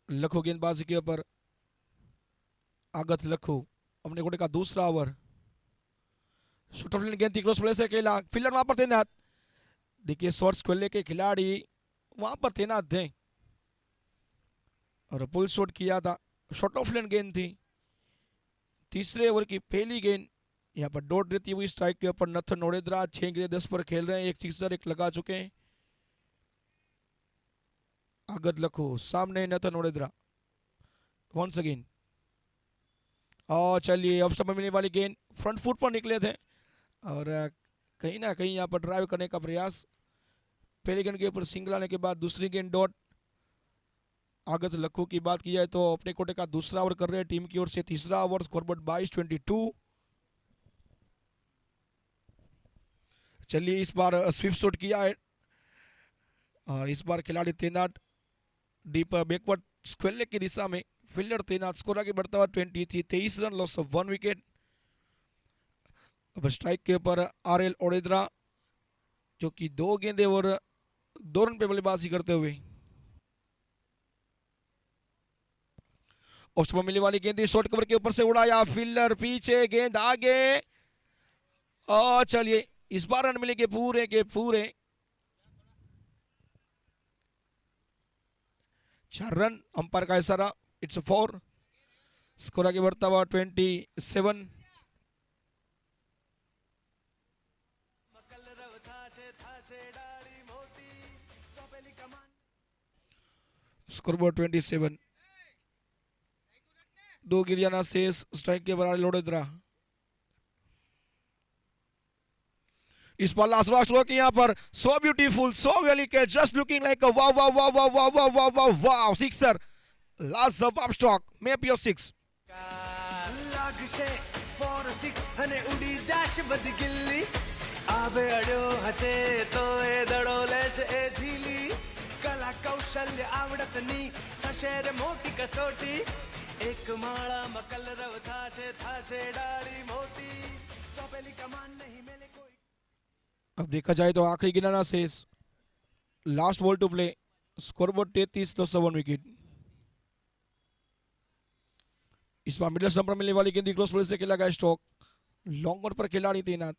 लखो गेंदबाजी के ऊपर, आगत लखो अपने कोटे का दूसरा ओवर। शॉर्ट फील्ड गेंद थी, क्रॉस प्ले से अकेला, फील्डर वहां पर तैनात। देखिए शॉर्ट्स खेलने के खिलाड़ी वहां पर तैनात थे और पुल शॉट किया था। शॉर्ट ऑफ लेन गेंद थी, तीसरे ओवर की पहली गेंद। यहाँ पर डॉट रहती हुई स्ट्राइक के ऊपर नथन ओडेद्रा 6 गेंद 10 पर खेल रहे हैं, एक सिक्सर एक लगा चुके हैं। आगत लखो सामने नथन ओडेद्रा वंस अगेन। और चलिए ऑफ स्टंप में मिलने वाली गेंद फ्रंट फुट पर निकले थे और कहीं ना कहीं यहाँ पर ड्राइव करने का प्रयास। पहली गेंद के ऊपर सिंगल आने के बाद दूसरी गेंद डॉट। आगत लखो की बात की जाए तो अपने कोटे का दूसरा ओवर कर रहे हैं टीम की ओर से, तीसरा ओवर, स्कोरबोर्ड 22-22। चलिए इस बार स्वीप शॉट किया है और इस बार खिलाड़ी तैनात डीप बैकवर्ड स्क्वेल की दिशा में, फील्डर तैनात। स्कोर आगे बढ़ता हुआ 23 रन, लॉस ऑफ 1 विकेट। अब स्ट्राइक के ऊपर आरएल ओडेद्रा जो कि 2 गेंदे और 2 रन पे बल्लेबाजी करते हुए। ऑफ स्टंप मिलने वाली गेंद शॉर्ट कवर के ऊपर से उड़ाया, फील्डर पीछे, गेंद आगे। और चलिए इस बार रन मिलेंगे पूरे के पूरे 4 रन। अंपायर का इशारा, इट्स 4। स्कोर आगे बढ़ता हुआ 27। स्कोरबोर्ड 27। 2 गिरियाना शेष, स्ट्राइक के बराबर लोडेद्रा। इस पर लास्ट स्ट्रोक यहाँ पर, सो ब्यूटीफुल, सो डेलिकेट, जस्ट लुकिंग लाइक अ वाव वाव वाव वाव वाव वाव वाव वाव वाव सिक्सर। लास्ट जवाब स्ट्रोक में पियो 6 लागशे 4-6 અને ઉડી જાશ બધી ગિલ્લી આવે અડ્યો હશે તો એ દડો લેશે એ ઝીલી કલા કૌશલ્ય આવડતની થશે રે મોટી કસોટી એક માળામાં કલરવ થાશે ડાળી મોટી સોપેલી કમાન નહીં મેલે કોઈ। अब देखा जाए तो आखिरी गिराना शेष, last ball to play, scoreboard 33, loss of 1 wicket. इस बार मिडल स्टंप पर मिलने वाली गेंद क्रॉस बॉल से खेला गया स्ट्रोक, लॉन्ग ऑन पर खिलाड़ी तैनात,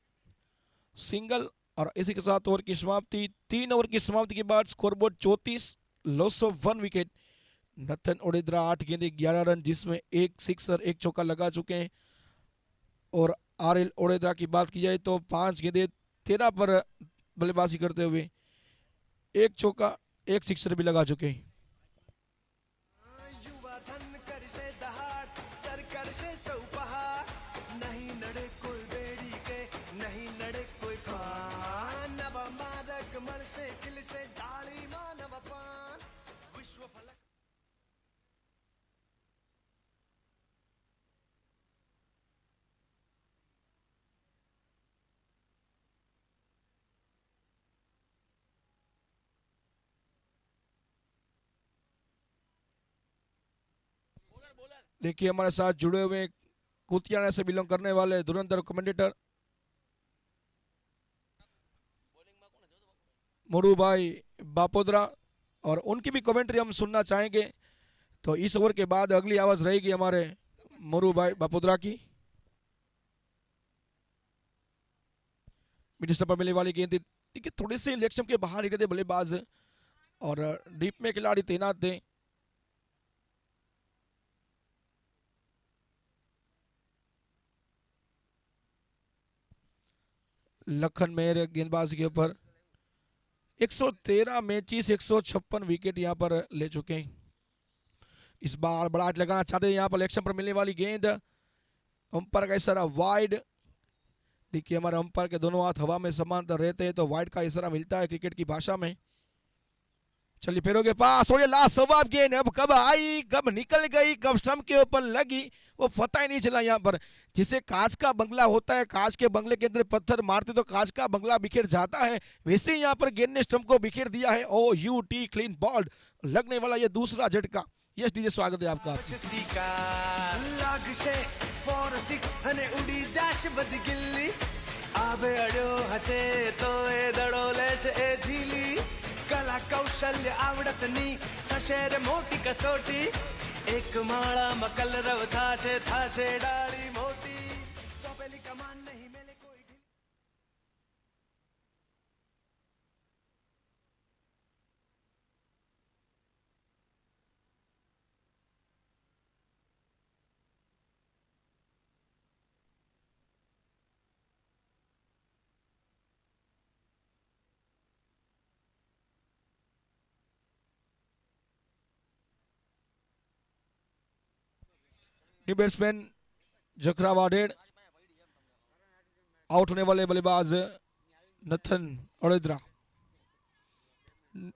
सिंगल। और इसी के साथ ओवर की समाप्ति। 3 ओवर की समाप्ति के बाद scoreboard 34, loss of 1 wicket. Nathan ओडेद्रा 8 गेंदे 11 रन, जिसमें एक सिक्सर एक चौका लगा चुके हैं। और आरएल ओडेद्रा की बात की जाए तो 5 गेंदे 13 पर बल्लेबाजी करते हुए एक चौका एक सिक्सर भी लगा चुके हैं। देखिए हमारे साथ जुड़े हुए कुतियाना से बिलोंग करने वाले धुरंधर कमेंटेटर मोरू भाई बापोद्रा, और उनकी भी कमेंट्री हम सुनना चाहेंगे। तो इस ओवर के बाद अगली आवाज रहेगी हमारे मोरू भाई बापोद्रा की। मिनिस्टर पर मिलने वाली गेंद देखिए थोड़ी सी इलेक्शन के बाहर निकले थे बल्लेबाज और डीप में खिलाड़ी तैनात थे। लखन मेहर गेंदबाज के ऊपर 113 मैचेस 156 विकेट यहां पर ले चुके हैं। इस बार बड़ा लगाना चाहते हैं यहां पर इलेक्शन पर मिलने वाली गेंद, अंपायर का इशारा वाइड। देखिए हमारे अंपायर के दोनों हाथ हवा में समांतर रहते हैं तो वाइड का इशारा मिलता है क्रिकेट की भाषा में। चलिए फेरों के पास और ये लास्ट जवाब गेंद अब कब आई कब निकल गई कब स्टंप के ऊपर लगी वो पता ही नहीं चला। यहाँ पर जिसे कांच का बंगला होता है, कांच के बंगले के अंदर पत्थर मारते तो कांच का बंगला बिखेर जाता है, वैसे ही यहाँ पर गेंद ने स्टंप को बिखेर दिया है। ओ यू टी क्लीन बॉल्ड लगने वाला ये दूसरा झटका। यस डीजे स्वागत है आपका। आवे अड्यो हसे तो ए दड़ो लेश ए झीली कला कौशल्य आवडतनी शेर मोटी कसोटी एक माळा मकल रव थाशे डाळी मोटी सोपेली कमान नहीं मेले कोई ढील न्यू बैट्समैन जखरा वाडेर, आउट होने वाले बल्लेबाज नथन अड़ेदरा।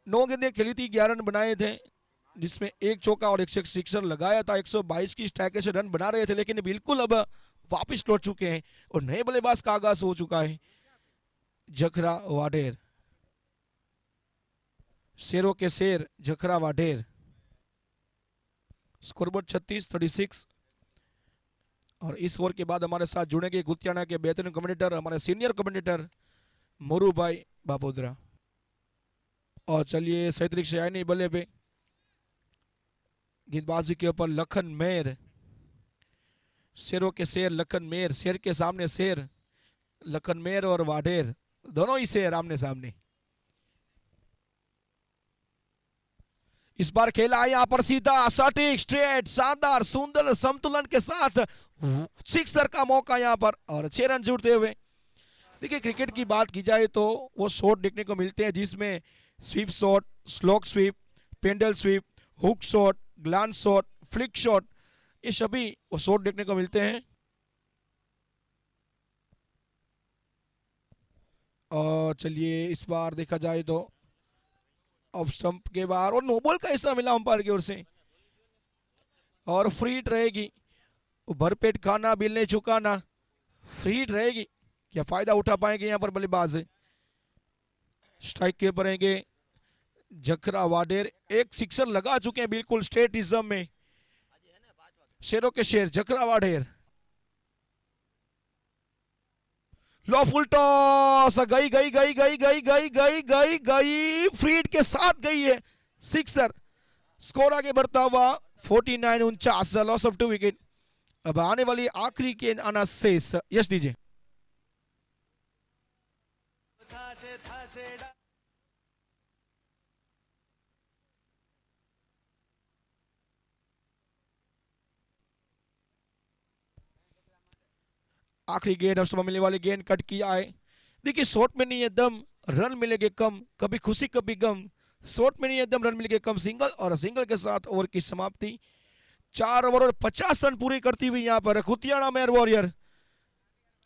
9 गेंदें खेली थी, 11 रन बनाए थे, जिसमें एक चौका और एक सिक्सर लगाया था। 122 की स्ट्राइक से रन बना रहे थे, लेकिन बिल्कुल अब वापस लौट चुके हैं और नए बल्लेबाज का आगाज हो चुका है। जखरा वाडेर, शेरों के शेर जखरा वाडेर। स्कोरबोर्ड 36-36। और इस ओवर के बाद हमारे साथ जुड़ेंगे गुतियाना के बेहतरीन कमेंटेटर, हमारे सीनियर कमेंटेटर मोरू भाई बापोद्रा। और चलिए सैतरिक से आए नहीं बल्ले पे, गेंदबाजी के ऊपर लखन मेर, शेरों के शेर लखन मेर, शेर के सामने शेर लखन मेर और वाडेर दोनों ही शेर आमने सामने। इस बार खेला है यहाँ पर सीधा सटीक स्ट्रेट शानदार सुंदर संतुलन के साथ सिक्सर का मौका यहाँ पर और 6 रन जुड़ते हुए। देखिए क्रिकेट की बात की जाए तो वो शॉट देखने को मिलते हैं जिसमें sweep shot, slog sweep, paddle sweep, hook shot, glance shot, flick shot, ये सभी वो शॉट देखने को मिलते हैं। और चलिए इस बार देखा जाए तो ऑफ स्टंप के बाहर और नो बॉल का इशारा मिला अंपायर की ओर से और फ्री हिट रहेगी। भरपेट खाना बिल नहीं चुकाना, फ्री हिट रहेगी। क्या फायदा उठा पाएंगे यहाँ पर बल्लेबाज? स्ट्राइक के ऊपर रहेंगे जखरा वाडेर, एक सिक्सर लगा चुके हैं बिल्कुल स्ट्रेटिज्म में। शेरों के शेर जखरा वाडेर। लो फुल टॉस, गई गई गई गई गई गई गई गई गई फ्री हिट के साथ गई है सिक्सर। स्कोर आगे बढ़ता हुआ 49-49, लॉस ऑफ 2 विकेट। अब आने वाली आखिरी गेंद आना शेष। Yes DJ. आखिरी गेंद और मिलने वाली गेंद कट किया है। देखिए शॉट में नहीं है दम, रन मिलेंगे कम, कभी खुशी कभी गम। शॉट में नहीं है दम, रन मिलेंगे कम। सिंगल और सिंगल के साथ ओवर की समाप्ति। 4 ओवर और 50 रन पूरी करती हुई यहाँ पर खुतियाना मेर वॉरियर।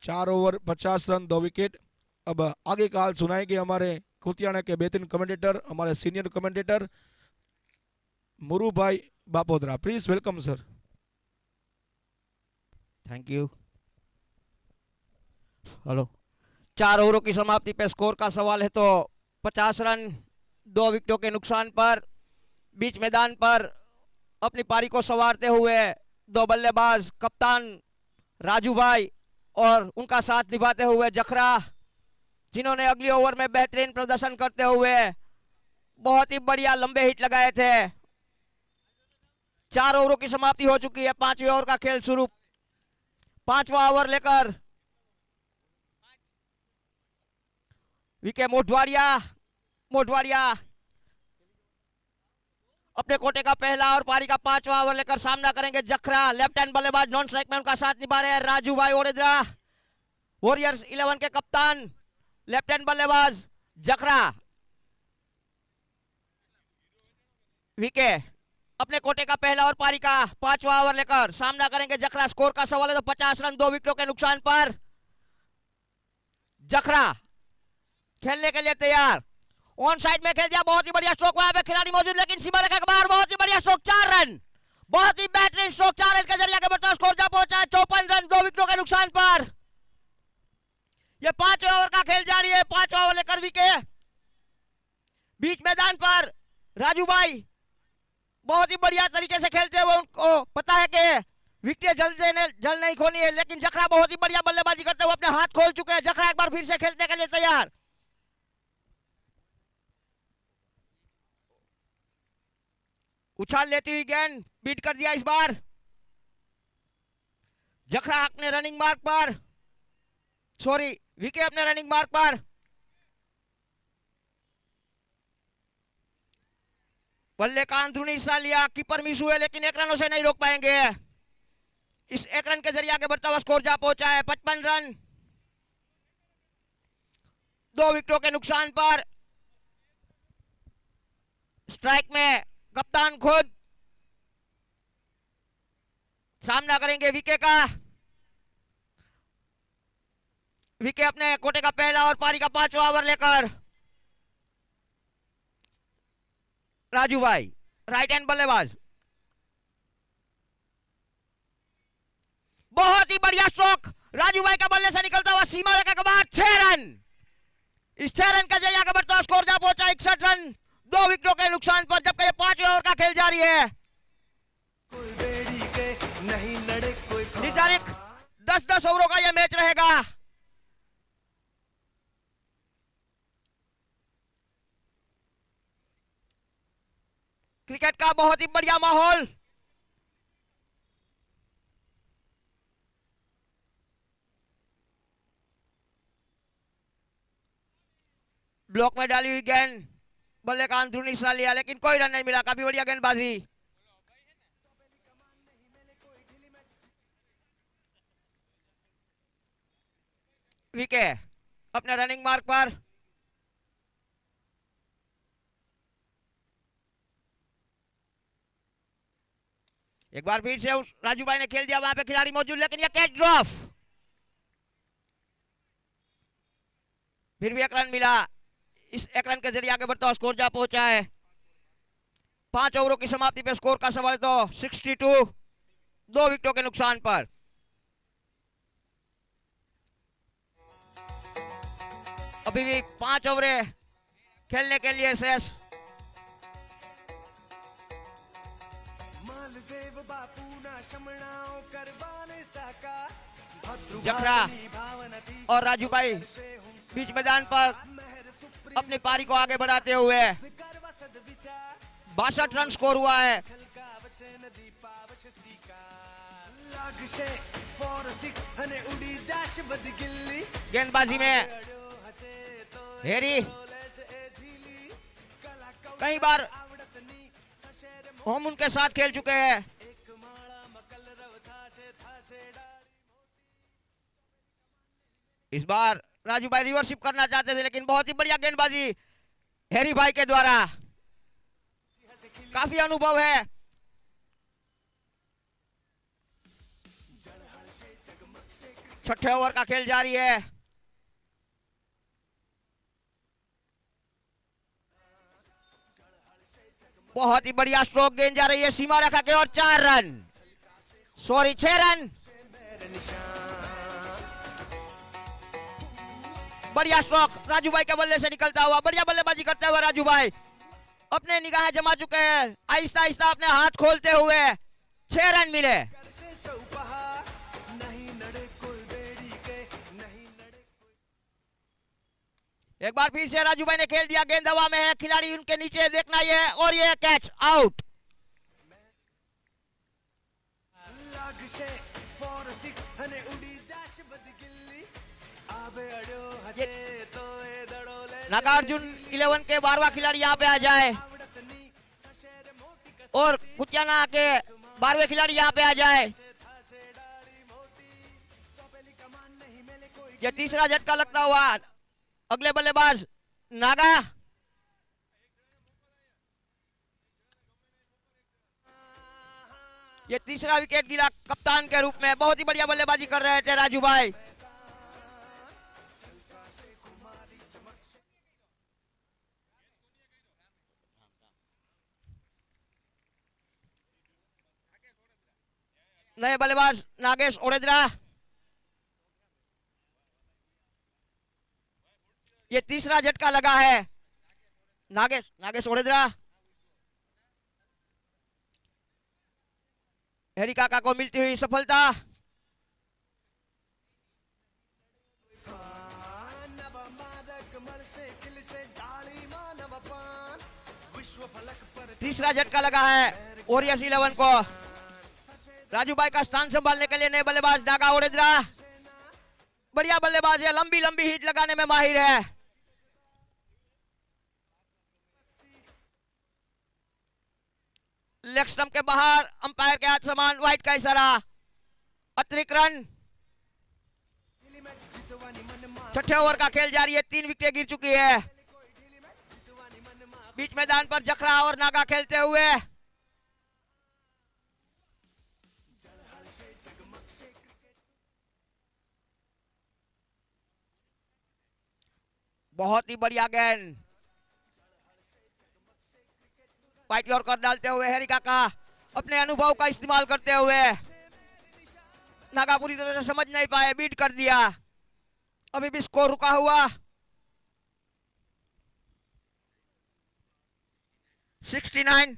4 over 50 run 2 wicket. अब आगे का हाल सुनाएंगे हमारे खुतियाना के बेहतरीन कमेंटेटर, हमारे senior commentator Muru bhai Bapodra. Please welcome sir. Thank you. Hello. 4 ओवरों की समाप्ति पे स्कोर का सवाल है तो 50 रन 2 विकेटों के नुकसान पर बीच मैदान पर अपनी पारी को संवारते हुए 2 बल्लेबाज कप्तान राजू भाई और उनका साथ निभाते हुए जखरा, जिन्होंने अगली ओवर में बेहतरीन प्रदर्शन करते हुए बहुत ही बढ़िया लंबे हिट लगाए थे। 4 ओवरों की समाप्ति हो चुकी है। 5वें ओवर का खेल शुरू। 5वां ओवर लेकर विके मोटवाड़िया अपने कोटे का पहला और पारी का 5वां ओवर लेकर सामना करेंगे जखरा। लेफ्ट हैंड बल्लेबाज नॉन स्ट्राइक में उनका साथ निभा रहे हैं राजू भाई ओडेद्रा, वॉरियर्स 11 के कप्तान। लेफ्ट हैंड बल्लेबाज जखरा। विके अपने कोटे का पहला और पारी का 5वां ओवर लेकर सामना करेंगे जखरा। स्कोर का सवाल है तो 50 रन 2 विकेटों के नुकसान पर जखरा खेलने के लिए तैयार। ऑन साइड में खेल दिया, बहुत ही बढ़िया स्ट्रोक, वहां पे खिलाड़ी मौजूद, लेकिन सीमा रेखा के बाहर बहुत ही बढ़िया स्ट्रोक। 4 रन, बहुत ही बेहतरीन स्ट्रोक। 4 रन के जरिए आगे बढ़ता स्कोर जा पहुंचा है 54 रन 2 विकेटों के नुकसान पर। यह 5वें ओवर का खेल जारी है। 5वां ओवर लेकर विके बीच मैदान पर राजू भाई बहुत ही बढ़िया तरीके से खेलते हुए उनको पता है कि विकेट जल्द नहीं खोनी है, लेकिन जखरा बहुत ही बढ़िया बल्लेबाजी करते हुए अपने हाथ खोल चुके हैं। जखरा एक बार फिर से खेलने के लिए तैयार। उछाल लेती हुई गेंद बीट कर दिया इस बार। जखरा अपने रनिंग मार्क पर, सॉरी विके अपने रनिंग मार्क पर। बल्ले का अंदरूनी हिस्सा लिया, कीपर मिस हुए लेकिन एक रनों से नहीं रोक पाएंगे। इस एक रन के जरिए आगे बढ़ता हुआ स्कोर जा पहुंचा है 55 रन। 2 विकेटों के नुकसान पर स्ट्राइक में कप्तान खुद सामना करेंगे विके का। विके अपने कोटे का पहला और पारी का 5वां ओवर लेकर। राजू भाई राइट हैंड बल्लेबाज, बहुत ही बढ़िया स्ट्रोक राजू भाई का बल्ले से निकलता हुआ सीमा रेखा के बाद 6 रन। इस 6 रन का जरिए आगे बढ़ता हुआ स्कोर जा पहुंचा 61 रन 2 विकेटों के नुकसान पर, जबकि ये 5वें ओवर का खेल जारी है। कोई बेड़ी के नहीं लड़े कोई निर्धारित 10-10 ओवरों का यह मैच रहेगा। क्रिकेट का बहुत ही बढ़िया माहौल। ब्लॉक में डाली हुई गेंद, बल्ले का अंदरूनी हिस्सा लिया लेकिन कोई रन नहीं मिला। काफी बढ़िया गेंदबाजी। विके अपने रनिंग मार्क पर, एक बार फिर से उस राजू भाई ने खेल दिया, वहां पे खिलाड़ी मौजूद लेकिन यह कैच ड्रॉप। फिर भी एक रन मिला। इस एक रन के जरिए आगे बढ़ता हुआ स्कोर जा पहुंचा है 5 ओवरों की समाप्ति पे स्कोर का सवाल तो 62 2 विकेटों के नुकसान पर। अभी भी 5 ओवरें खेलने के लिए शेष। मालदेव बापू ना शमणाओ करवाने साका जखरा और राजू भाई बीच मैदान पर अपनी पारी को आगे बढ़ाते हुए 62 रन स्कोर हुआ है। गेंदबाजी में हेरी कई बार हम उनके साथ खेल चुके हैं। इस बार राजू भाई रिवर्सिप करना चाहते थे लेकिन बहुत ही बढ़िया गेंदबाजी हैरी भाई के द्वारा। काफी अनुभव है। छठे ओवर का खेल जारी है। बहुत ही बढ़िया स्ट्रोक, गेंद जा रही है सीमा रेखा के और 4 रन, सॉरी 6 रन। बढ़िया स्ट्रोक राजू भाई के बल्ले से निकलता हुआ, बढ़िया बल्लेबाजी करते हुए राजू भाई अपने निगाहें जमा चुके हैं। आहिस्ता आहिस्ता अपने हाथ खोलते हुए 6 रन मिले। एक बार फिर से राजू भाई ने खेल दिया, गेंद हवा में है, खिलाड़ी उनके नीचे देखना ये, और ये कैच आउट। नागार्जुन 11 के 12वां खिलाड़ी यहाँ पे आ जाए और कुतियाना के 12वें खिलाड़ी यहाँ पे आ जाए। ये तीसरा झटका लगता हुआ अगले बल्लेबाज नागा। ये तीसरा विकेट गिरा कप्तान के रूप में। बहुत ही बढ़िया बल्लेबाजी कर रहे थे राजू भाई। नए बल्लेबाज नागेश ओडेद्रा। ये तीसरा झटका लगा है नागेश ओडेद्रा। हैरी काका को मिलती हुई सफलता। तीसरा झटका लगा है ओरियस 11 को। राजू भाई का स्थान संभालने के लिए नए बल्लेबाज नागा ओडेद्रा। बढ़िया बल्लेबाज है, लंबी लंबी हिट लगाने में माहिर है। लेग स्टंप के बाहर, अंपायर के हाथ समान, व्हाइट का इशारा, अतिरिक्त रन। छठे ओवर का खेल जारी है, 3 विकेटें गिर चुकी है। बीच मैदान पर जखरा और नागा खेलते हुए। बहुत ही बढ़िया गेंद, व्हाइट यॉर्कर डालते हुए हैरी काका अपने अनुभव का इस्तेमाल करते हुए। नागा पूरी तरह से समझ नहीं पाए, बीट कर दिया। अभी भी स्कोर रुका हुआ 69।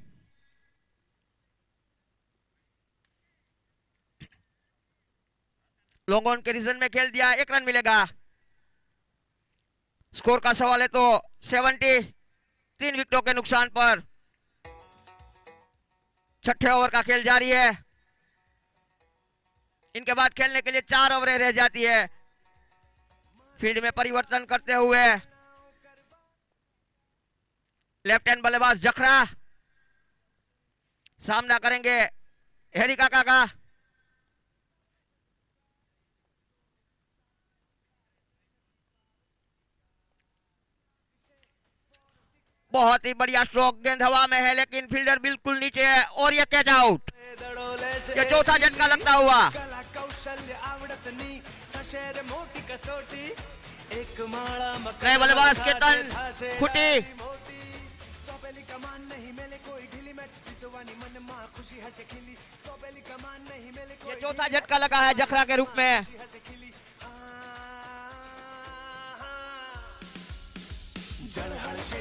लॉन्ग ऑन के रीजन में खेल दिया, 1 रन मिलेगा। स्कोर का सवाल है तो 70, 3 विकेटों के नुकसान पर। छठे ओवर का खेल जारी है। इनके बाद खेलने के लिए 4 ओवरें रह जाती है। फील्ड में परिवर्तन करते हुए लेफ्ट हैंड बल्लेबाज जखरा सामना करेंगे हैरी काका का। बहुत ही बढ़िया स्ट्रोक, गेंद हवा में है लेकिन फील्डर बिल्कुल नीचे है और ये कैच आउट। ये चौथा झटका लगता हुआ। नए बल्लेबाज केतन खुटी। ये चौथा झटका लगा है जखरा के रूप में।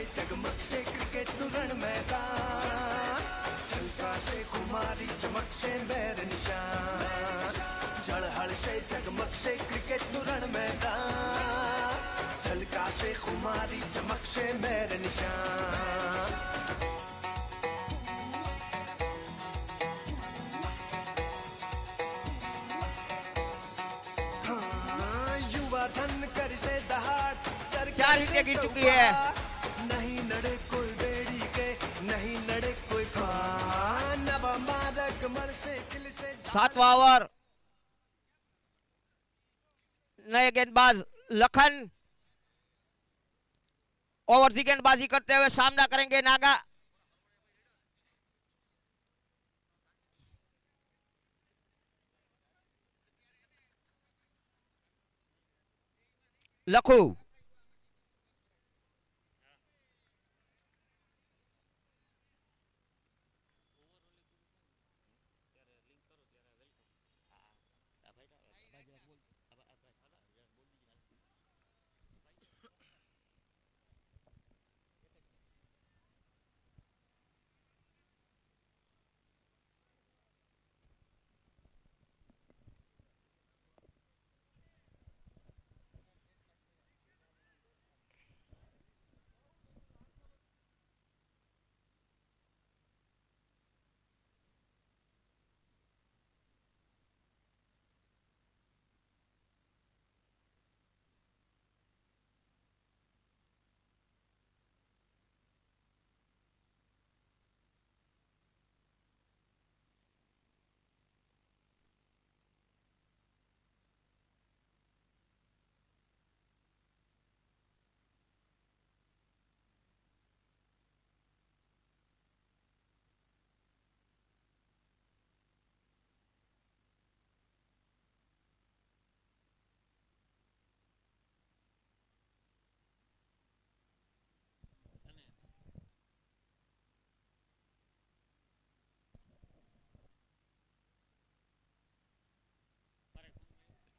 जगमग से क्रिकेट रण मैदान, झलका से खुमारी चमक से मेरे निशान। झड़हड़ से जगमग से क्रिकेट रण मैदान, झलका से खुमारी चमक से मेरे निशान। हाँ, युवा धन कर से दहाड़, 4 विकेट गिर चुकी है। नहीं नड़े कोई बेड़ी के, नहीं नड़े कोई खान। नवा मारक मर से किल से 7वां ओवर। नए गेंदबाज लखन ओवर दी गेंदबाजी करते हुए सामना करेंगे नागा। लखू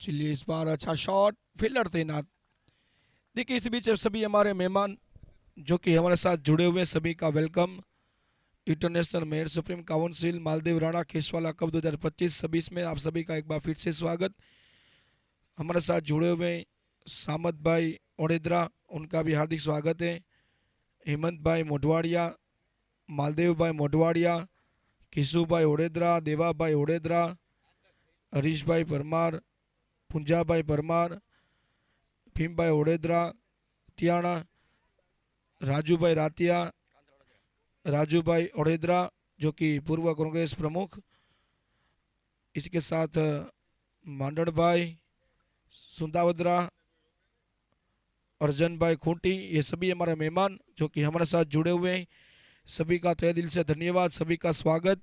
चलिए इस बार अच्छा शॉट, फील्डर तैनात। देखिए इस बीच सभी हमारे मेहमान जो कि हमारे साथ जुड़े हुए हैं, सभी का welcome. International Mer supreme council Maldives Rana Keshwala cup 2025 सभी में आप सभी का एक बार फिर से स्वागत। हमारे साथ जुड़े हुए सामत भाई ओडेद्रा, उनका भी हार्दिक स्वागत है। हेमंत भाई मोढवाड़िया, मालदेवभाई मोढवाडिया, किशुभाई ओडेदरा, देवाभाई ओडेदरा, हरीशभाई परमार, पुंजाभाई परमार, भीमभाई ओडेदरा तियाणा, राजूभाई रातिया, राजूभाई ओडेदरा जो कि पूर्व कांग्रेस प्रमुख, इसके साथ मांडड़ भाई सुंदावदरा, अर्जन भाई खूंटी, ये सभी हमारे मेहमान जो कि हमारे साथ जुड़े हुए हैं। सभी का तहे दिल से धन्यवाद, सभी का स्वागत।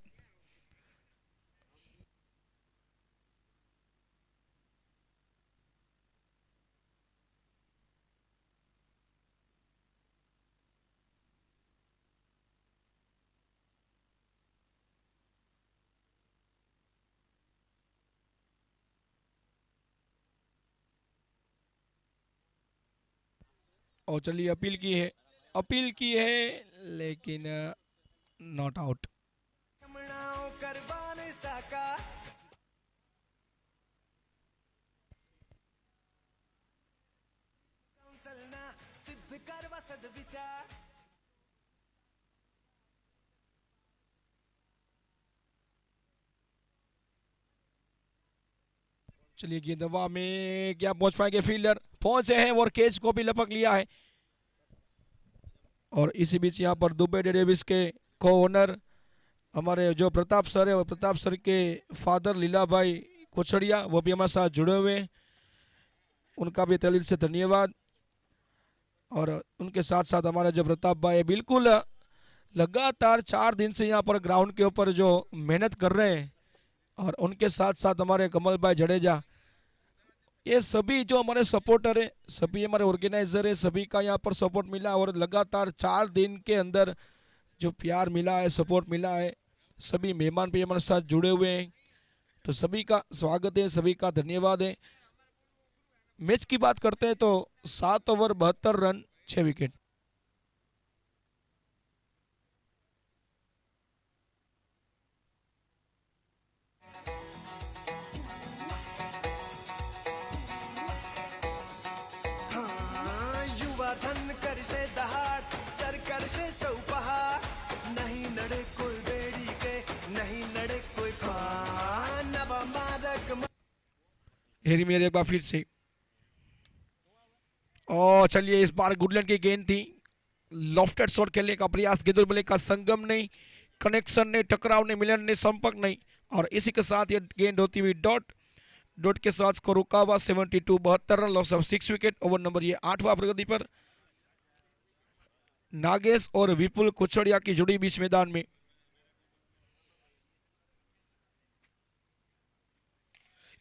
और चलिए अपील की है लेकिन नॉट आउट। यमुनाओं करवाने साका कौशलना सिद्ध करवा सद्विचार चलिए गेंदवा में क्या पहुंच पाएंगे, फील्डर पहुंचे हैं और कैच को भी लपक लिया है। और इसी बीच यहाँ पर दुबे डेविस के को ओनर हमारे जो प्रताप सर है और प्रताप सर के फादर लीला भाई कोछड़िया वो भी हमारे साथ जुड़े हुए हैं, उनका भी तहे दिल से धन्यवाद। और उनके साथ साथ हमारे जो प्रताप भाई है बिल्कुल लगातार 4 दिन से यहाँ पर ग्राउंड के ऊपर जो मेहनत कर रहे हैं, और उनके साथ साथ हमारे कमल भाई जडेजा, ये सभी जो हमारे सपोर्टर है, सभी हमारे ऑर्गेनाइजर है, सभी का यहाँ पर सपोर्ट मिला। और लगातार 4 दिन के अंदर जो प्यार मिला है, सपोर्ट मिला है, सभी मेहमान भी हमारे साथ जुड़े हुए हैं, तो सभी का स्वागत है, सभी का धन्यवाद है। मैच की बात करते हैं तो 7 ओवर 72 रन 6 विकेट। हाँ, युवा धन करशे दहाड़ सर करशे चौपहार नहीं नड़े कोई बेड़ी के नहीं नड़े कोई खान नवा मादक हेरी मेरे एक बार फिर से, और चलिए इस बार गुडलैंड की गेंद थी, लॉफ्टेड शॉट खेलने का प्रयास, गेंद और बल्ले का संगम नहीं, कनेक्शन नहीं, टकराव नहीं, मिलन नहीं, संपर्क नहीं, और इसी के साथ ये गेंद होती हुई डॉट के साथ स्कोर रुका हुआ 72, 72 run, loss of 6 wicket. Over number ये 8वां प्रगति पर। नागेश और विपुल कुछड़िया की जोड़ी बीच मैदान में।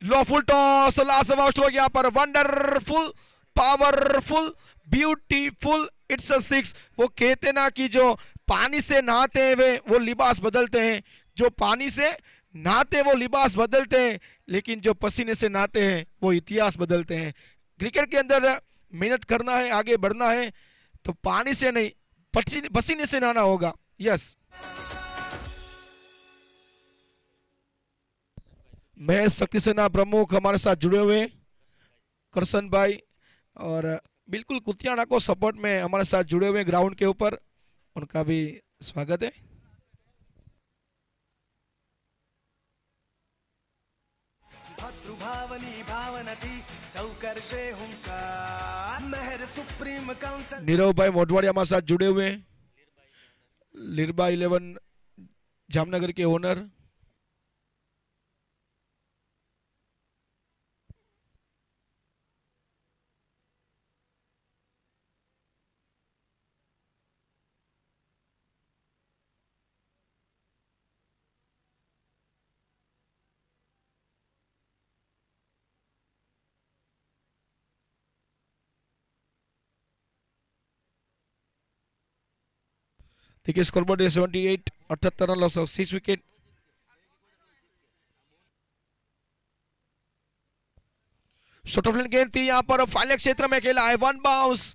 लॉफुल टॉस, लास्ट स्ट्रोक यहाँ पर, wonderful, powerful, beautiful, it's a 6। वो कहते ना कि जो पानी से नहाते हैं वे वो लिबास बदलते हैं, जो पानी से नहाते वो लिबास बदलते हैं, लेकिन जो पसीने से नहाते हैं वो इतिहास बदलते हैं। क्रिकेट के अंदर मेहनत करना है, आगे बढ़ना है, तो पानी से नहीं पसीने से नहाना होगा। यस, महेश शक्ति सेना प्रमुख हमारे साथ जुड़े हुए हैं, करसन भाई, और बिल्कुल कुतियाना को सपोर्ट में हमारे साथ जुड़े हुए ग्राउंड के ऊपर, उनका भी स्वागत है। भद्रुभावनी भावनती सौकर्षे हुंकार मेहर सुप्रीम काउंसिल नीरव भाई मोटवाड़ी हमारे साथ जुड़े हुए हैं, लिरबा 11 जामनगर के ओनर। देखिए scoreboard 78, 78 run, loss of 6 wicket. Short of length गेंद थी यहाँ पर, फाइनल क्षेत्र में खेला है, 1 बाउंस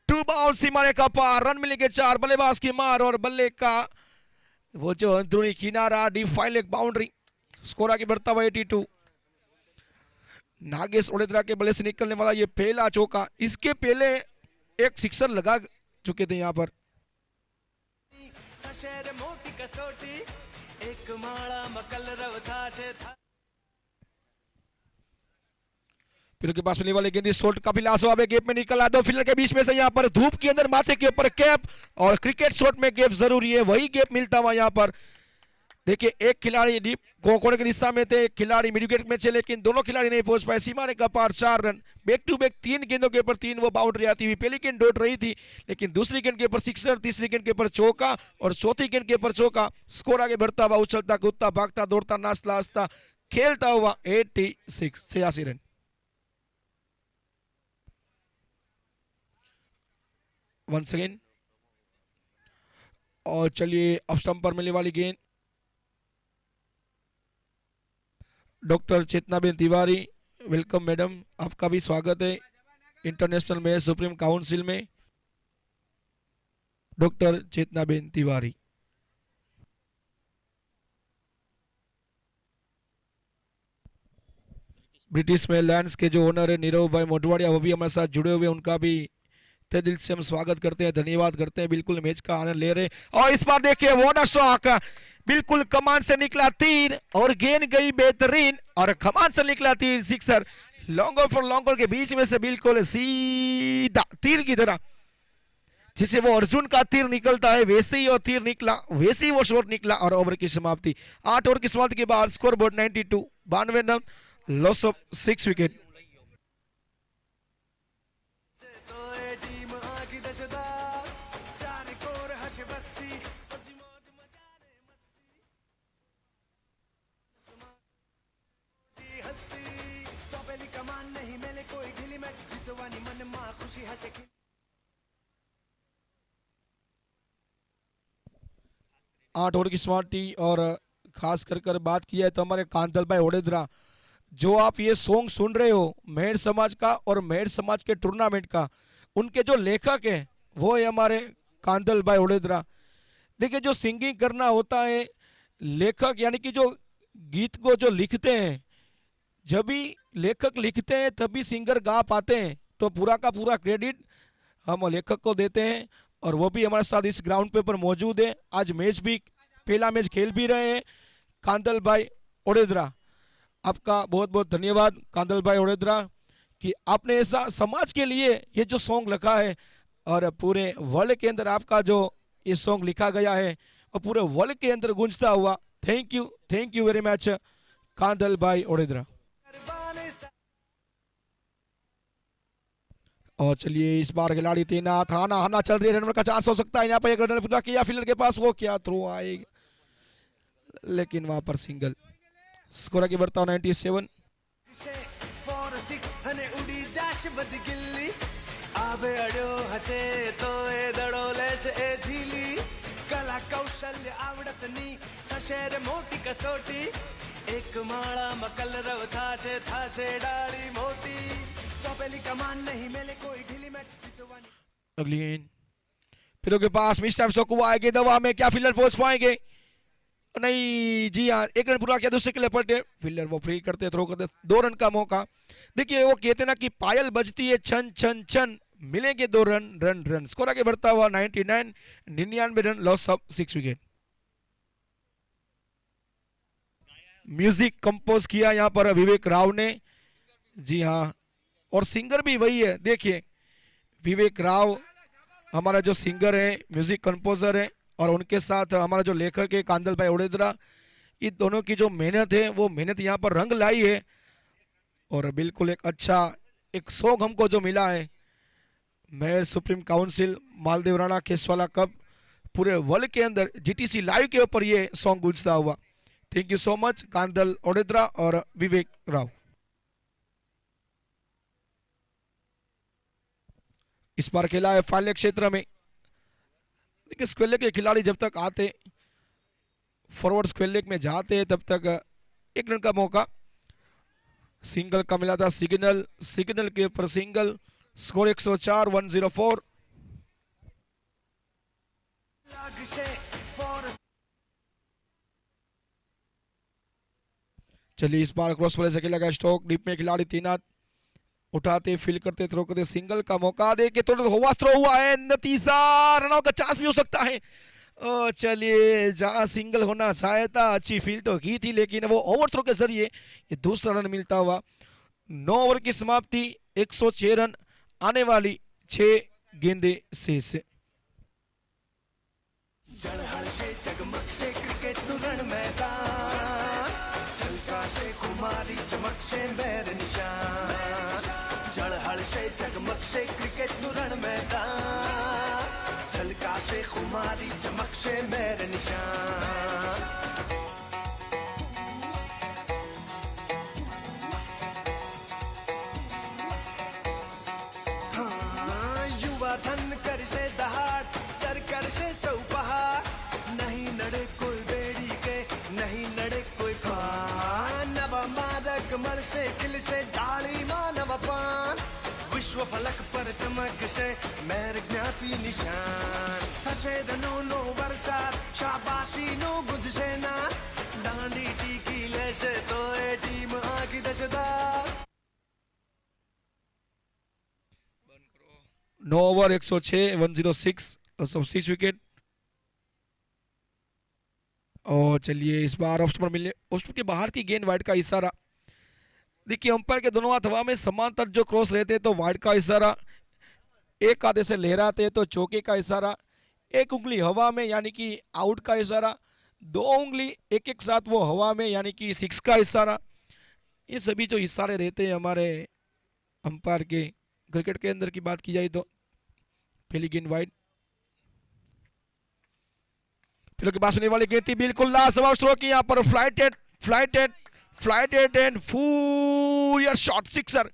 2 बाउंस, सीमारे का पार, रन मिलेंगे 4, बल्लेबाज की मार और बल्ले का वो जो अंदरूनी किनारा, डी फाइल एक बाउंड्री, स्कोर आगे बढ़ता हुआ 82। नागेश ओडेदरा के बल्ले से निकलने वाला ये पहला चौका, इसके पहले एक सिक्सर लगा चुके थे यहाँ पर। થશે રે મોટી કસોટી એક માળામાં કલરવ થાશે फिर के पास मिलने वाले गेंद शॉट काफी लाजवाब है, गैप में निकला, दो फील्डर के बीच में से यहाँ पर धूप के अंदर माथे के ऊपर कैप, और क्रिकेट शॉट में गैप जरूरी है, वही गैप मिलता हुआ यहाँ पर। देखिए एक खिलाड़ी डीप कोने की दिशा में थे, एक खिलाड़ी मिड विकेट में थे, लेकिन दोनों खिलाड़ी नहीं पहुंच पाए। सीमा रेखा पार 4 रन, बैक टू बैक 3 गेंदों के ऊपर 3 वो बाउंड्री आती हुई। पहली गेंद डॉट रही थी, लेकिन दूसरी गेंद के ऊपर सिक्सर, तीसरी गेंद के ऊपर चौका और चौथी गेंद के ऊपर चौका। स्कोर आगे बढ़ता हुआ, उछलता कूदता भागता दौड़ता नाचता हंसता खेलता हुआ 86 रन। वंस अगेन, और चलिए अब स्टंप पर मिलने वाली गेंद doctor Chetnaben Tiwari, welcome madam, आपका भी स्वागत है इंटरनेशनल मैच सुप्रीम काउंसिल में। डॉक्टर चेतनाबेन तिवारी। ब्रिटिश में लायंस के जो ओनर है नीरव भाई मोटवाड़िया, वो भी हमारे साथ जुड़े हुए, उनका भी तहे दिल से हम स्वागत करते हैं, धन्यवाद करते हैं। बिल्कुल मैच का आनंद ले रहे, और इस बार देखिए वॉट अ शॉट, बिल्कुल कमान से निकला तीर और गेंद गई बेहतरीन, और कमान से निकला तीर सिक्सर, लॉन्गर फॉर लॉन्गर के बीच में से बिल्कुल सीधा तीर की तरह, जिसे वो अर्जुन का तीर निकलता है वैसे ही वो तीर निकला, वैसे ही वो शॉट निकला, और ओवर की समाप्ति। 8 ओवर की समाप्ति के बाद scoreboard 92, 92 run, loss of 6 wicket. कमान नहीं मेले कोई ढीली मैच जितवानी मन मां खुशी हसे। आठ ओवर की समाप्ति, और खास कर बात किया है तो हमारे कांतल भाई ओडेद्रा, जो आप ये सॉन्ग सुन रहे हो मेहर समाज का और मेहर समाज के टूर्नामेंट का, उनके जो लेखक है वो है हमारे कांतल भाई ओडेद्रा। देखिए जो सिंगिंग करना होता है, लेखक यानी कि जो गीत को जो लिखते हैं, जब भी लेखक लिखते हैं तभी सिंगर गा पाते हैं, तो पूरा का पूरा क्रेडिट हम लेखक को देते हैं, और वो भी हमारे साथ इस ग्राउंड पे पर मौजूद है। आज मैच भी पहला मैच खेल भी रहे हैं। कांतल भाई ओडेद्रा, आपका बहुत बहुत धन्यवाद कांतल भाई ओडेद्रा, कि आपने ऐसा समाज के लिए ये जो सॉन्ग लिखा है, और पूरे वर्ल्ड के अंदर आपका जो ये सॉन्ग लिखा गया है वो पूरे वर्ल्ड के अंदर गूंजता हुआ। थैंक यू वेरी मच कांतल भाई ओडेद्रा। और चलिए इस बार खिलाड़ी तैनात, हाना चल रही है, रन का चांस हो सकता है यहाँ पर। एक रन पूरा किया फील्डर के पास, वो क्या थ्रो आएगा, लेकिन वहां पर सिंगल। स्कोर आगे बढ़ता हुआ 97। उड़ी जाश बदगिल्ली आवे अड्यो हसे तो ए दड़ो लेश ए झीली कला कौशल्य आवडतनी थशे रे मोटी कसोटी एक माळा मकल रव थाशे थाशे डाली मोटी सोपेली कमान नहीं मेले कोई ढीली मैच जितवानी। अगली गेंद फिर के पास मिस टाइम शॉट हुआ है, दवा में क्या फील्डर पहुंच पाएंगे? नहीं जी हाँ, एक रन पूरा किया, दूसरे के लिए पलटे, फील्डर वो फ्री करते थ्रो करते, 2 रन का मौका। देखिए वो कहते हैं ना कि पायल बजती है छन छन छन, मिलेंगे 2 रन रन रन। स्कोर आगे बढ़ता हुआ 99, 99 run, loss of 6 wicket. Music compose किया यहाँ पर विवेक राव ने, जी हाँ, और सिंगर भी वही है। देखिए विवेक राव हमारा जो सिंगर है, म्यूजिक कंपोजर है, और उनके साथ हमारा जो लेखक है कांतल भाई ओडेद्रा, ये दोनों की जो मेहनत है वो मेहनत यहाँ पर रंग लाई है, और बिल्कुल एक अच्छा एक सॉन्ग हमको जो मिला है, मेयर सुप्रीम काउंसिल मालदेव राणा केसवाला कप, पूरे वर्ल्ड के अंदर जीटीसी लाइव के ऊपर ये सॉन्ग गूंजता हुआ। थैंक यू सो मच कांतल ओडेद्रा और विवेक राव। इस बार खेला है फाल्य क्षेत्र में। देखिए स्क्वेयर लेग के खिलाड़ी जब तक आते, फॉरवर्ड स्क्वेयर लेग में जाते हैं, तब तक 1 रन का मौका। सिंगल का मिला था, सिग्नल के ऊपर सिंगल। स्कोर 104, 104। चलिए इस बार क्रॉस बॉल से खेला स्ट्रोक, डीप में खिलाड़ी तैनात, उठाते फील करते थ्रो करते, सिंगल का मौका दे के थोड़ा हुआ, थ्रो हुआ है, नतीजा रन आउट का चांस भी हो सकता है। ओ चलिए, जहां सिंगल होना चाहे था, अच्छी फील तो की थी, लेकिन वो ओवर थ्रो के जरिए ये दूसरा रन मिलता हुआ। 9 ओवर की समाप्ति, 106 रन आने वाली 6 गेंदे शेष। जळहळशे जगमगशे क्रिकेट નું રણ मैदान झलकाशे खुमारी चमकशे मेर निशान जळहळशे जगमगशे क्रिकेट નું રણ मैदान झलकाशे खुमारी चमकशे मेर निशान हाँ, युवा धन करशे दहाड़ सर करशे चौपहार नहीं नड़े कोई बेड़ी के नहीं नड़े कोई खान नव मादक मरशे खिलशे डाली मानव पान विश्व फलक पर चमक से मेर ज्ञाति निशान थशे धनो नो वरसाद शाबाशी नो गुजशे ना डांडी टीकी लेशे तो ए टीम आकी दशदार 9 ओवर 106, 106 लॉस ऑफ 6 विकेट। और चलिए, इस बार ऑफ पर मिले, ऑफ के बाहर की गेंद, वाइड का इशारा। देखिए, अंपायर के दोनों हाथ हवा में समांतर जो क्रॉस रहते तो वाइड का इशारा, एक हाथ से लहराते तो चौके का इशारा, एक उंगली हवा में यानी कि आउट का इशारा, 2 उंगली एक एक साथ वो हवा में यानी कि 6 का इशारा। ये सभी जो इशारे रहते हैं हमारे अंपायर के क्रिकेट के अंदर की बात की जाए तो पहली गेंद वाइड, फिर के पास होने वाली गेंद थी, बिल्कुल लाजवाब स्ट्रोक यहाँ पर, flighted and full shot, sixer,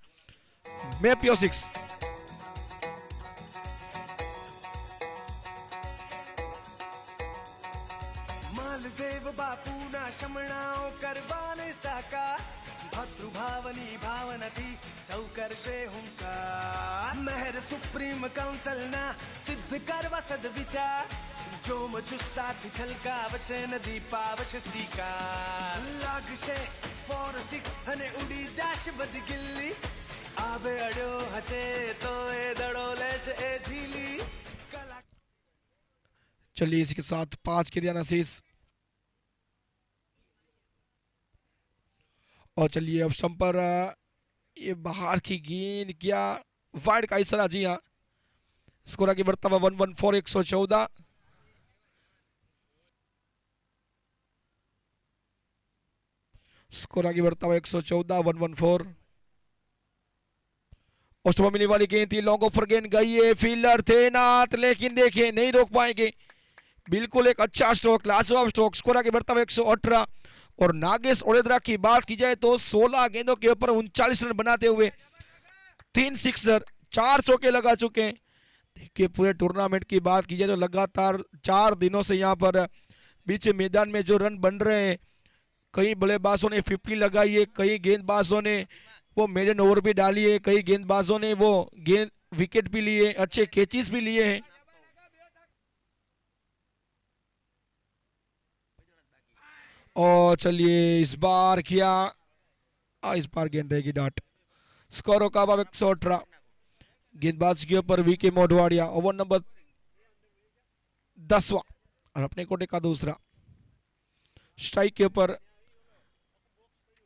मैपियो 6। मालदेव बापू ना शमणाओ करवाने साकार भद्रुभावनी भावना थी सौ करशे हुंकार मेहर सुप्रीम काउंसिल ना सिद्ध करवा सद्विचार जो मुझुस्साथी छलकावशे नदी पावश स्वीकार लागशे 4-6 અને ઉડી જાશ બધી ગિલ્લી આવે અડ્યો હશે તો એ દડો લેશે એ ઝીલી કલા चलिए, इसके साथ 5 के दिया नसीस। और चलिए, अब स्टंप पर ये बाहर की गेंद, क्या वाइड का इशारा, जी हाँ। स्कोर आगे बढ़ता हुआ 114, 114। स्कोर आगे बढ़ता हुआ 114, 114। और स्टंप मिलने वाली गेंद थी, लॉन्ग ऑफर गेंद गई है, फील्डर थे नाथ, लेकिन देखिए नहीं रोक पाएंगे। बिल्कुल एक अच्छा स्ट्रोक, लाजवाब स्ट्रोक। स्कोर आगे बढ़ता हुआ 118। और नागेश ओडेद्रा की बात की जाए तो 16 गेंदों के ऊपर 39 रन बनाते हुए 3 सिक्सर, 4 चौके लगा चुके हैं। देखिए, पूरे टूर्नामेंट की बात की जाए तो लगातार 4 दिनों से यहाँ पर बीच मैदान में जो रन बन रहे हैं, कई बल्लेबाजों ने 50 लगाई है, कई गेंदबाजों ने वो मेडन ओवर भी डाली है, कई गेंदबाजों ने वो गेंद विकेट भी लिए, अच्छे कैचेस भी लिए हैं। और चलिए, इस बार क्या, इस बार गेंद रहेगी डाट। स्कोर का 118। गेंदबाज के ऊपर वीके मोढवाड़िया, ओवर नंबर 10वां और अपने कोटे का दूसरा। स्ट्राइक के ऊपर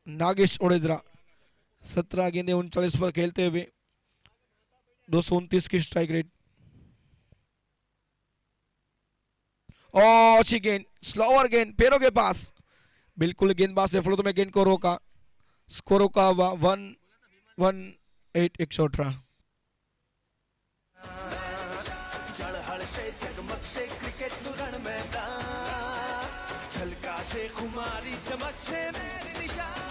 नागेश ओडेद्रा, 17 गेंदे 39 पर खेलते हुए 229 की स्ट्राइक रेट। और अच्छी गेंद, स्लोअर गेंद पैरों के पास, बिल्कुल गेंदबाज से फ्लो में गेंद को रोका। स्कोर का 118, 118। जळहळशे जगमगशे क्रिकेट નું રણ मैदान झलकाशे खुमारी चमकशे मेरी निशान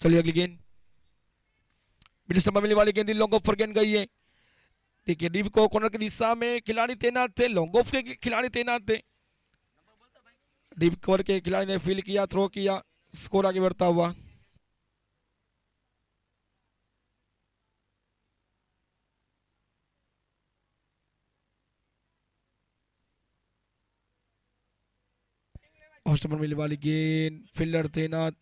चलिए, अगली गेंद, मिडिल स्टंप में मिलने वाली गेंद, लॉन्ग ऑफ पर गेंद गई है। देखिए, डीप को कॉर्नर की दिशा में खिलाड़ी तैनात थे, लॉन्ग ऑफ के खिलाड़ी तैनात थे। डीप कवर के खिलाड़ी ने फील किया, थ्रो किया। स्कोर आगे बढ़ता हुआ। ऑफ स्टंप पर मिलने वाली गेंद, फील्डर तैनात,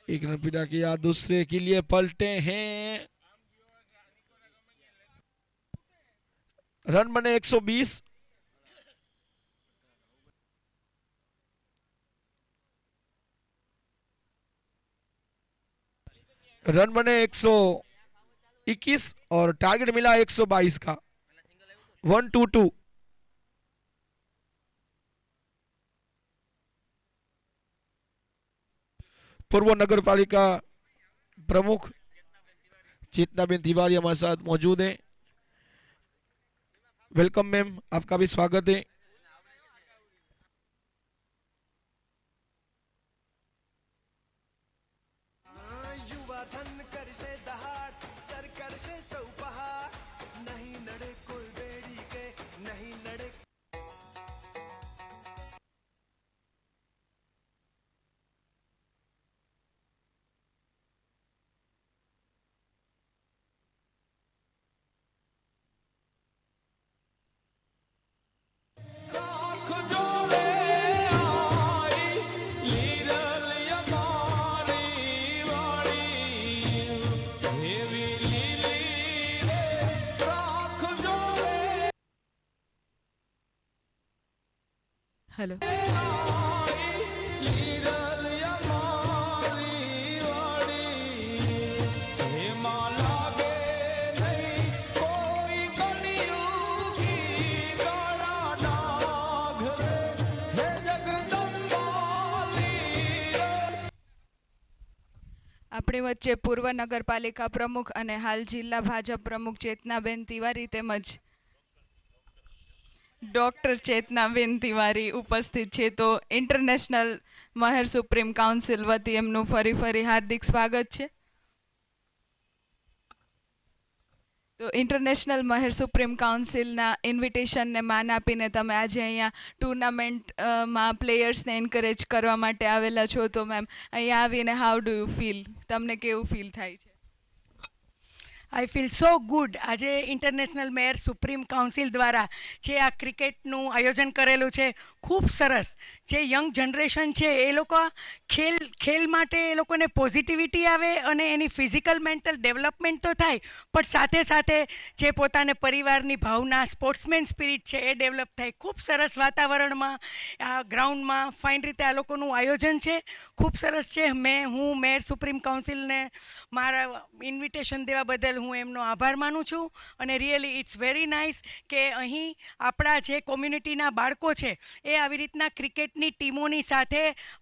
एक रन पीटा किया, दूसरे के लिए पलटे हैं, रन बने 120। रन बने 121 और टारगेट मिला 122 का। 1-2-2। पूर्व नगर पालिका प्रमुख चेतनाबेन तिवारी हमारे साथ मौजूद हैं। वेलकम मैम, आपका भी स्वागत है। युवा धन करशे दहार, सर करशे चौपहार, नहीं नडे कोई बेड़ी के, नहीं नडे हेलो આપણી વચ્ચે પૂર્વ નગરપાલિકા પ્રમુખ અને હાલ જિલ્લા ભાજપ પ્રમુખ ચેતનાબેન તિવારી તેમજ ડોક્ટર ચેતનાબેન તિવારી ઉપસ્થિત છે. તો ઇન્ટરનેશનલ મહેર સુપ્રીમ કાઉન્સિલ વતી એમનું ફરી હાર્દિક સ્વાગત છે. તો ઇન્ટરનેશનલ મહેર સુપ્રીમ કાઉન્સિલના ઇન્વિટેશનને માન આપીને તમે આજે અહીંયા ટુર્નામેન્ટમાં પ્લેયર્સને એન્કરેજ કરવા માટે આવેલા છો. તો મેમ અહીંયા આવીને હાઉ ડુ યુ ફીલ, તમને કેવું ફીલ થાય છે? I feel so good. આજે ઇન્ટરનેશનલ મેયર સુપ્રીમ કાઉન્સિલ દ્વારા જે આ ક્રિકેટનું આયોજન કરેલું છે ખૂબ સરસ. જે યંગ જનરેશન છે એ લોકો ખેલ માટે એ લોકોને પોઝિટિવિટી આવે અને એની ફિઝિકલ મેન્ટલ ડેવલપમેન્ટ તો થાય, પણ સાથે સાથે જે પોતાને પરિવારની ભાવના, સ્પોર્ટ્સમેન સ્પિરિટ છે એ ડેવલપ થાય. ખૂબ સરસ વાતાવરણમાં આ ગ્રાઉન્ડમાં ફાઇન રીતે આ લોકોનું આયોજન છે, ખૂબ સરસ છે. હું મેયર સુપ્રીમ કાઉન્સિલને મારા ઇન્વિટેશન દેવા બદલ હું એમનો આભાર માનું છું. અને રિયલી ઇટ્સ વેરી નાઇસ કે અહીં આપણા જે કોમ્યુનિટીના બાળકો છે એ આવી રીતના ક્રિકેટની ટીમોની સાથે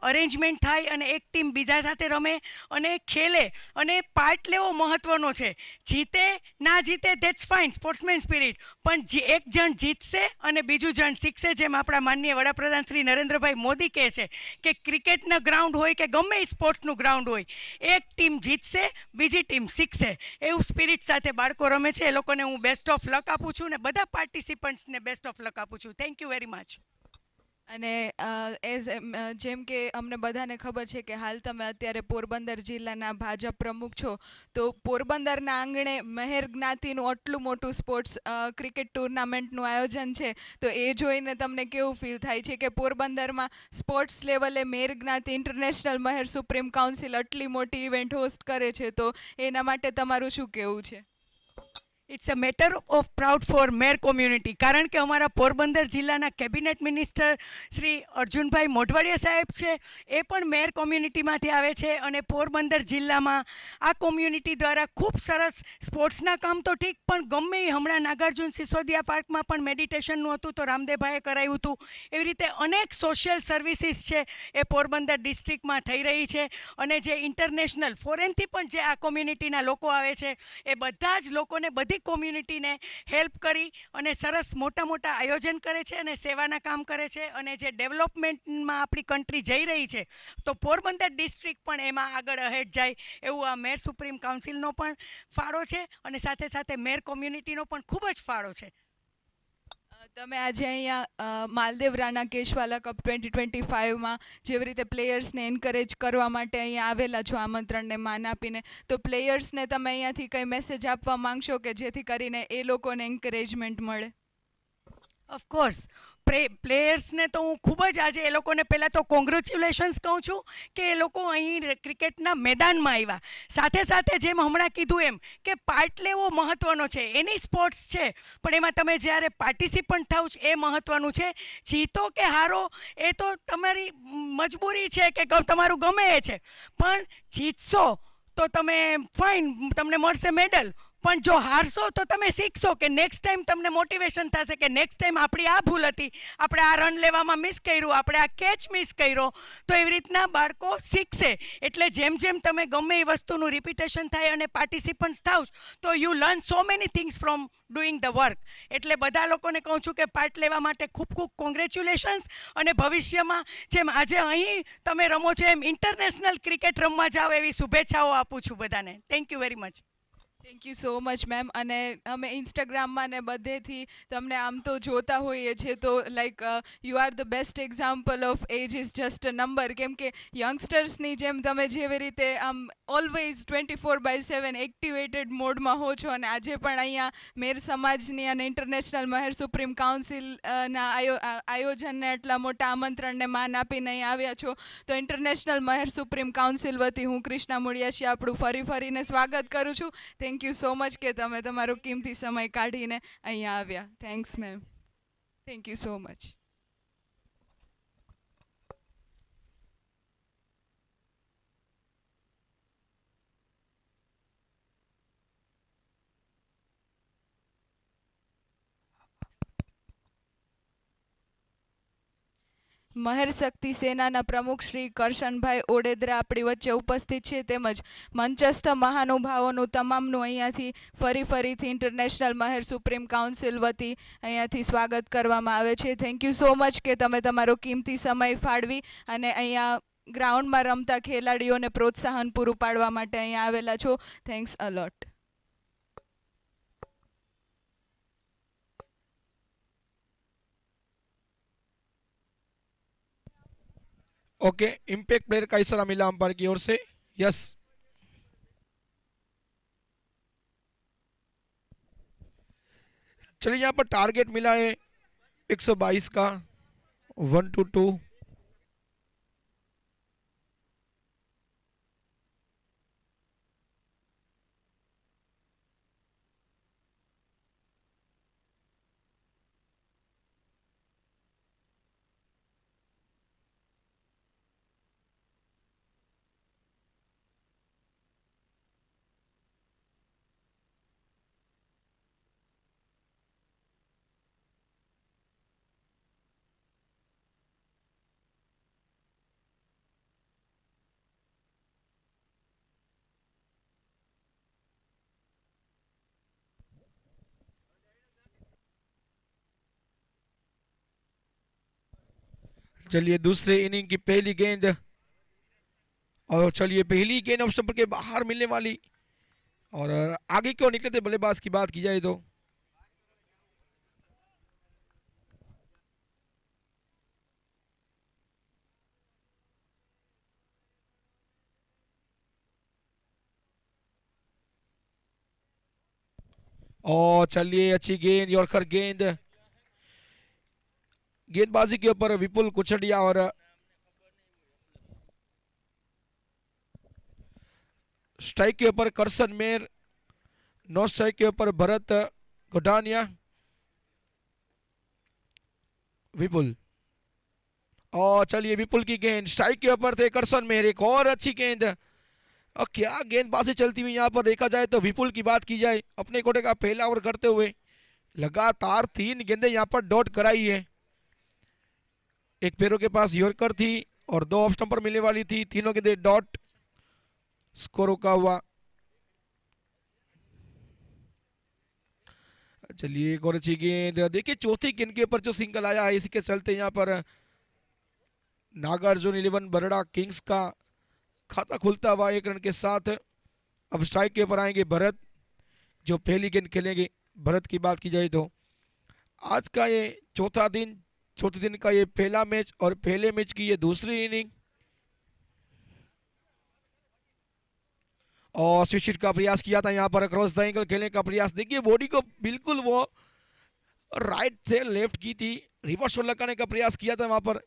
અરેન્જમેન્ટ થાય અને એક ટીમ બીજા સાથે રમે અને ખેલે અને પાર્ટ લેવો મહત્ત્વનો છે. જીતે ના જીતે ધેટ્સ ફાઇન, સ્પોર્ટ્સમેન સ્પિરિટ, પણ એક જણ જીતશે અને બીજું જણ શીખશે. જેમ આપણા માનનીય વડાપ્રધાન શ્રી નરેન્દ્રભાઈ મોદી કહે છે કે ક્રિકેટનું ગ્રાઉન્ડ હોય કે ગમે એ સ્પોર્ટ્સનું ગ્રાઉન્ડ હોય, એક ટીમ જીતશે, બીજી ટીમ શીખશે. એવું સ્પિરિટ સાથે બાળકો રમે છે. એ લોકોને હું બેસ્ટ ઓફ લક આપું છું અને બધા પાર્ટિસિપન્ટ્સને બેસ્ટ ઓફ લક આપું છું. Thank you very much. અને જેમ કે અમને બધાને ખબર છે કે હાલ તમે અત્યારે પોરબંદર જિલ્લાના ભાજપ પ્રમુખ છો, તો પોરબંદરના આંગણે મહેર જ્ઞાતિનું આટલું મોટું સ્પોર્ટ્સ ક્રિકેટ ટુર્નામેન્ટનું આયોજન છે, તો એ જોઈને તમને કેવું ફીલ થાય છે કે પોરબંદરમાં સ્પોર્ટ્સ લેવલે મહેર જ્ઞાતિ ઇન્ટરનેશનલ મહેર સુપ્રીમ કાઉન્સિલ આટલી મોટી ઇવેન્ટ હોસ્ટ કરે છે, તો એના માટે તમારું શું કહેવું છે? It's a matter of proud for Mer community. કારણ કે અમારા પોરબંદર જિલ્લાના કેબિનેટ મિનિસ્ટર શ્રી અર્જુનભાઈ મોઢવાડિયા સાહેબ છે, એ પણ મેર કોમ્યુનિટીમાંથી આવે છે. અને પોરબંદર જિલ્લામાં આ કોમ્યુનિટી દ્વારા ખૂબ સરસ સ્પોર્ટ્સના કામ તો ઠીક, પણ ગમે એ હમણાં નાગાર્જુન સિસોદિયા પાર્કમાં પણ મેડિટેશનનું હતું તો રામદેવભાઈએ કરાવ્યું હતું. એવી રીતે અનેક સોશિયલ સર્વિસીસ છે એ પોરબંદર ડિસ્ટ્રિક્ટમાં થઈ રહી છે. અને જે ઇન્ટરનેશનલ ફોરેનથી પણ જે આ કોમ્યુનિટીના લોકો આવે છે એ બધા જ લોકોને બધી કોમ્યુનિટીને હેલ્પ કરી અને સરસ મોટા આયોજન કરે છે અને સેવાના કામ કરે છે. અને જે ડેવલપમેન્ટમાં આપણી કન્ટ્રી જઈ રહી છે તો પોરબંદર ડિસ્ટ્રિક્ટ પણ એમાં આગળ અહેડ જાય એવું આ મેયર સુપ્રીમ કાઉન્સિલનો પણ ફાળો છે અને સાથે સાથે મેયર કોમ્યુનિટીનો પણ ખૂબ જ ફાળો છે. તમે આજે અહીંયા માલદેવ રાણા કેશવાલા કપ 2025માં જેવી રીતે પ્લેયર્સને એન્કરેજ કરવા માટે અહીંયા આવેલા છો આમંત્રણને માન આપીને, તો પ્લેયર્સને તમે અહીંયાથી કંઈ મેસેજ આપવા માંગશો કે જેથી કરીને એ લોકોને એન્કરેજમેન્ટ મળે? ઓફકોર્સ પ્લેયર્સને તો હું ખૂબ જ આજે એ લોકોને પહેલાં તો કોંગ્રેચ્યુલેશન્સ કહું છું કે એ લોકો અહીં ક્રિકેટના મેદાનમાં આવ્યા. સાથે સાથે જેમ હમણાં કીધું એમ કે પાર્ટ લેવો મહત્ત્વનો છે. એની સ્પોર્ટ્સ છે પણ એમાં તમે જ્યારે પાર્ટિસિપન્ટ થાવ છો એ મહત્ત્વનું છે. જીતો કે હારો એ તો તમારી મજબૂરી છે કે તમારું ગમે એ છે, પણ જીતશો તો તમે ફાઇન, તમને મળશે મેડલ. પણ જો હારશો તો તમે શીખશો કે નેક્સ્ટ ટાઈમ તમને મોટિવેશન થશે કે નેક્સ્ટ ટાઈમ આપણી આ ભૂલ હતી, આપણે આ રન લેવામાં મિસ કર્યું, આપણે આ કેચ મિસ કર્યો. તો એવી રીતના બાળકો શીખશે. એટલે જેમ જેમ તમે ગમે એ વસ્તુનું રિપીટેશન થાય અને પાર્ટિસિપન્ટ્સ થાવ તો you learn so many things from doing the work. એટલે બધા લોકોને કહું છું કે પાર્ટ લેવા માટે ખૂબ ખૂબ કોંગ્રેચ્યુલેશન્સ. અને ભવિષ્યમાં જેમ આજે અહીં તમે રમો છો એમ ઇન્ટરનેશનલ ક્રિકેટ રમવા જાઓ એવી શુભેચ્છાઓ આપું છું બધાને. Thank you very much. Thank you so much ma'am. અને અમે ઇન્સ્ટાગ્રામમાં ને બધેથી તમને આમ તો જોતા હોઈએ છીએ તો like you are the best example of age is just a number. કેમ કે યંગસ્ટર્સની જેમ તમે જેવી રીતે આમ ઓલવેઝ 24/7 એક્ટિવેટેડ મોડમાં હો છો, અને આજે પણ અહીંયા મેર સમાજની અને ઇન્ટરનેશનલ મહેર સુપ્રીમ કાઉન્સિલ ના આયોજનને એટલા મોટા આમંત્રણને માન આપીને અહીં આવ્યા છો. તો ઇન્ટરનેશનલ મહેર સુપ્રીમ કાઉન્સિલ વતી હું કૃષ્ણા મુળિયાશી આપણું ફરીને સ્વાગત કરું છું. થેન્ક યુ સો મચ કે તમે તમારો કિંમતી સમય કાઢીને અહીંયા આવ્યા. Thanks ma'am. Thank you so much. Maher Shakti સેનાના પ્રમુખ શ્રી કરશનભાઈ ઓડેદરા આપણી વચ્ચે ઉપસ્થિત છે, તેમજ મંચસ્થ મહાનુભાવોનું તમામનું અહીંયાથી ફરીથી ઇન્ટરનેશનલ મહેર સુપ્રીમ કાઉન્સિલ વતી અહીંયાથી સ્વાગત કરવામાં આવે છે. થેન્ક યુ સો મચ કે તમે તમારો કિંમતી સમય ફાળવી અને અહીંયા ગ્રાઉન્ડમાં રમતા ખેલાડીઓને પ્રોત્સાહન પૂરું પાડવા માટે અહીંયા આવેલા છો. થેન્ક્સ અ લોટ. ओके, इम्पैक्ट प्लेयर का इशारा मिला अंपायर की ओर से. यस, चलिए यहाँ पर टारगेट मिला है 122 का. 1 to 2. चलिए दूसरे इनिंग की पहली गेंद, और चलिए पहली गेंद ऑफ स्टंप के बाहर मिलने वाली, और आगे क्यों निकले थे बल्लेबाज की बात की जाए तो और चलिए अच्छी गेंद, यॉर्कर गेंद. गेंदबाजी के ऊपर विपुल कुचड़िया और स्ट्राइक के ऊपर करसन मेर, नॉन स्ट्राइक के ऊपर भरत गोडानिया. विपुल, और चलिए विपुल की गेंद, स्ट्राइक के ऊपर थे करसन मेर. एक और अच्छी गेंद. और क्या गेंदबाजी चलती हुई यहाँ पर देखा जाए तो विपुल की बात की जाए, अपने कोटे का पहला ओवर करते हुए लगातार 3 गेंदें यहाँ पर डॉट कराई है. एक पैरों के पास यॉर्कर थी और 2 ऑफ स्टंप पर मिलने वाली थी. तीनों गेंदें डॉट, स्कोर रुका हुआ. चलिए एक और अच्छी गेंद. देखिए चौथी गेंद के ऊपर जो सिंगल आया है, इसी के चलते यहाँ पर नागार्जुन 11 बरड़ा किंग्स का खाता खुलता हुआ 1 रन के साथ. अब स्ट्राइक के ऊपर आएंगे भरत, जो पहली गेंद खेलेंगे. भरत की बात की जाए तो आज का ये चौथे दिन का ये पहला मैच और पहले मैच की ये दूसरी इनिंग. और स्विच हिट का प्रयास किया था यहाँ पर, क्रॉस द एंगल खेलने का प्रयास. देखिए बॉडी को बिल्कुल वो और राइट से लेफ्ट की थी, रिवर्स शॉट लगाने का प्रयास किया था वहां पर।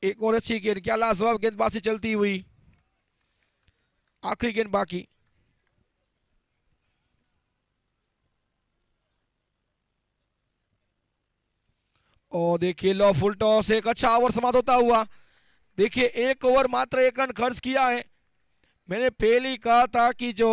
एक और अच्छी गेंद, क्या लाजवाब गेंदबाजी चलती हुई। आखिरी गेंद बाकी। और देखिए लो फुल टॉस, एक अच्छा ओवर समाप्त होता हुआ। देखिए 1 ओवर मात्र 1 रन खर्च किया है। मैंने पहले ही कहा था कि जो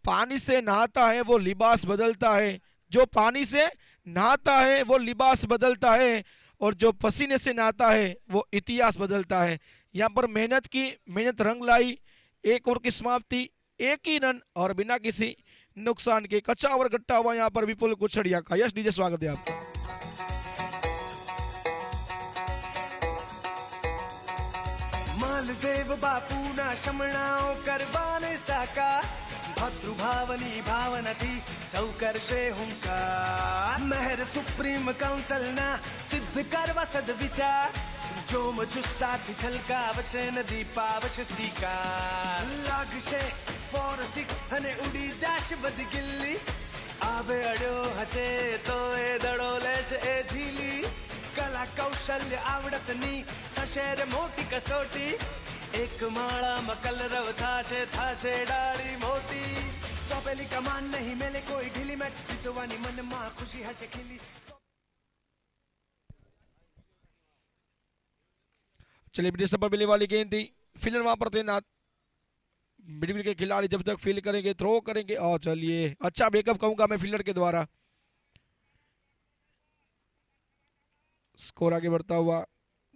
पानी से नहाता है वो लिबास बदलता है, जो पानी से नहाता है वो लिबास बदलता है, और जो पसीने से नहाता है वो इतिहास बदलता है। यहाँ पर मेहनत की, मेहनत रंग लाई। 1 ओवर की समाप्ति, 1 ही रन और बिना किसी नुकसान के। कच्चा ओवर गट्टा हुआ यहाँ पर विपुल कुछड़िया का। यस डीजे, स्वागत है आपका। मालदेव बापू ना शमणाओ करवाने साका भद्रुभावनी भावना थी सौकर्षे हुंकार महर सुप्रीम काउंसिल ना सिद्ध करवा सदविचार जो जुस्साથી છલકાવશે નદી પાવશે સ્વીકાર લાગશે 4-6 અને ઉડી જાશ બધી ગિલ્લી આવે અડ્યો હશે તો એ દડો લેશે એ ઝીલી કલા કૌશલ્ય આવડતની થશે રે મોટી કસોટી એક માળામાં કલરવ થાશે થાશે ડાળી મોટી સોંપેલી કમાન નહીં મેલે કોઈ ઢીલી મેચ જીતવાની મનમાં ખુશી હશે ખીલી चलिए मिडिल पर मिलने वाली गेंद थी, फील्डर वहां पर तैनात। मिडिल के खिलाड़ी जब तक फील्ड करेंगे, थ्रो करेंगे, और चलिए अच्छा बैकअप कहूंगा मैं फील्डर के द्वारा। स्कोर आगे बढ़ता हुआ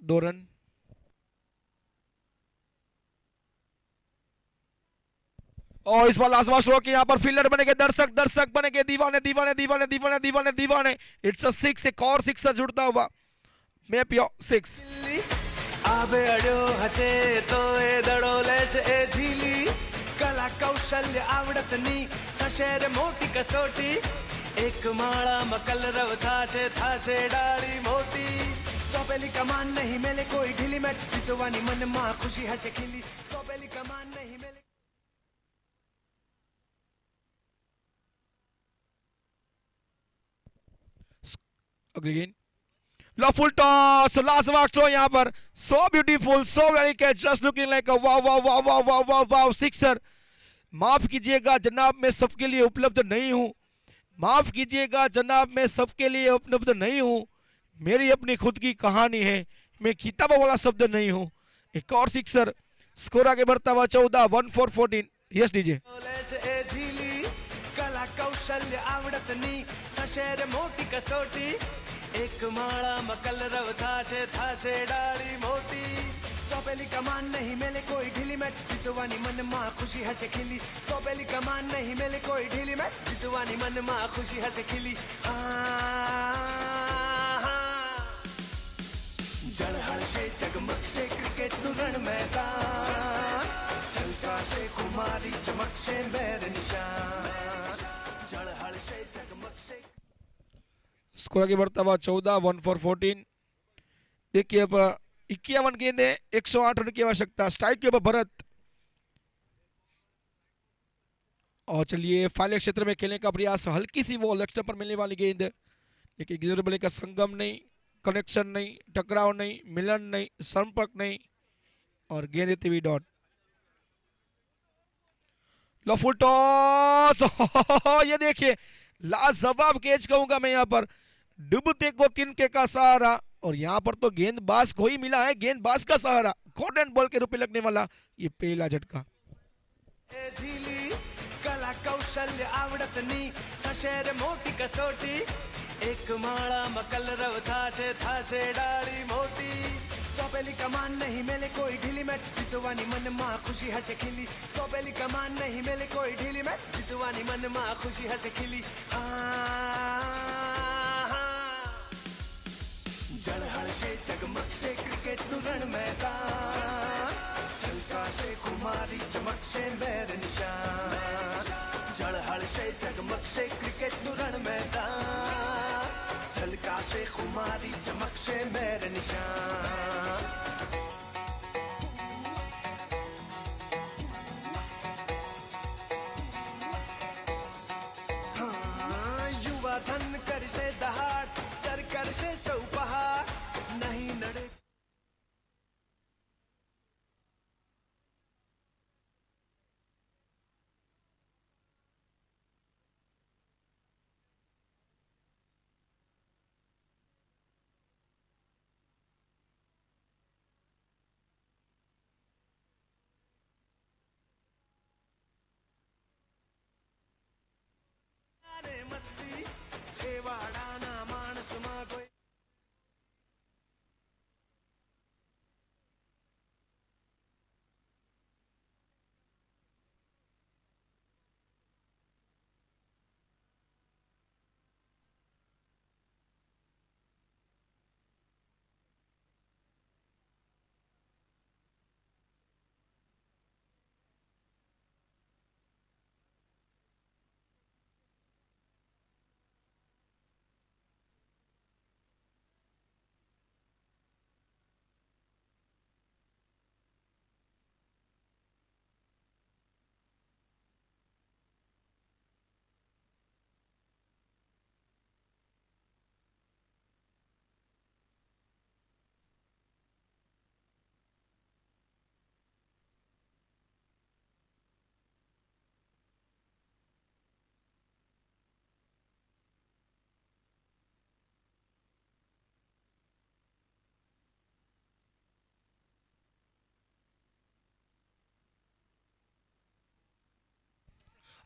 2 रन। और इस बार लाजवाब स्ट्रोक यहाँ पर फील्डर बनेंगे, दर्शक दर्शक बनेंगे, दीवाने दीवाने दीवाने दीवाने दीवाने दीवाने। इट्स अ 6, एक और 6 जुड़ता हुआ। मैं पियो 6। आवे अड्यो हसे तो ए दड़ो लेश ए झीली कला कौशल्य आवडतनी थशे रे मोटी कसोटी एक माळाમાં કલરવ થાશે થાશે ડાળી મોટી સોંપેલી કમાન નહીં મેલે કોઈ ઢીલી મેચ જીતવાની મનમાં ખુશી હશે ખીલી સોંપેલી કમાન નહીં મેલે अगली गेंद, लो फुल टॉस, लाजवाब थ्रो यहाँ पर। So beautiful, so very catch, just looking like अ वाव वाव वाव वाव वाव वाव वाव सिक्सर। माफ कीजिएगा जनाब, मैं सबके लिए उपलब्ध नहीं हूं। माफ कीजिएगा जनाब, मैं सबके लिए उपलब्ध नहीं हूं। मेरी अपनी खुद की कहानी है, मैं किताबों वाला शब्द नहीं हूं। एक और सिक्सर। स्कोर आगे बढ़ता हुआ 14, 1 for 14। Yes DJ. कला कौशल्य आवडतनी थशे रे मोटी कसोटी एक माळाમાં કલરવ થાશે થાશે ડાળી મોટી સોંપેલી કમાન નહીં મેલે કોઈ ઢીલી મેચ જીતવાની મનમાં ખુશી હશે ખીલી સોંપેલી કમાન નહીં મેલે કોઈ ઢીલી મેચ જીતવાની મનમાં ખુશી હશે ખીલી જળહળશે જગમગશે ક્રિકેટનું રણ મેદાન છલકાશે ખુમારી ચમકશે બેર નિશાન જળહળશે જગમગશે। स्कोर आगे बढ़ता हुआ 14, 1 for 14। देखिए अब 51 गेंदे, 108 रन की आवश्यकता। स्ट्राइक के ऊपर भरत। और चलिए फाइनल क्षेत्र में खेलने का प्रयास, हल्की सी वो लेग स्टंप पर मिलने वाली गेंद, लेकिन गेंद बल्ले का संगम नहीं, कनेक्शन नहीं, टकराव नहीं, मिलन नहीं, संपर्क नहीं, और गेंद देती हुई डॉट। लो फुल टॉस, ये देखिए लाजवाब कैच कहूंगा मैं यहाँ पर। डूबते को तिनके का सहारा, और यहाँ पर तो गेंदबाज को ही मिला है, गेंदबाज का सहारा। गोल्डन बॉल के रूप में लगने वाला ये पहला झटका। कला कौशल्य आवडतनी थशे रे मोटी कसोटी एक माळाમાં કલરવ થાશે થાશે ડાળી મોટી સોંપેલી કમાન નહીં મેલે કોઈ ઢીલી મેચ જીતવાની મનમાં ખુશી હશે ખીલી સોંપેલી કમાન નહીં મેલે કોઈ ઢીલી મેચ જીતવાની મનમાં ખુશી હશે ખીલી જળહળશે જગમગશે ક્રિકેટનું રણ મેદાન છલકાશે ખુમારી ચમકશે બેર નિશાન જળહળશે જગમગશે ક્રિકેટનું રણ મેદાન છલકાશે ખુમારી ચમકશે બેર નિશાન। યુવા ધન કરશે દહાડ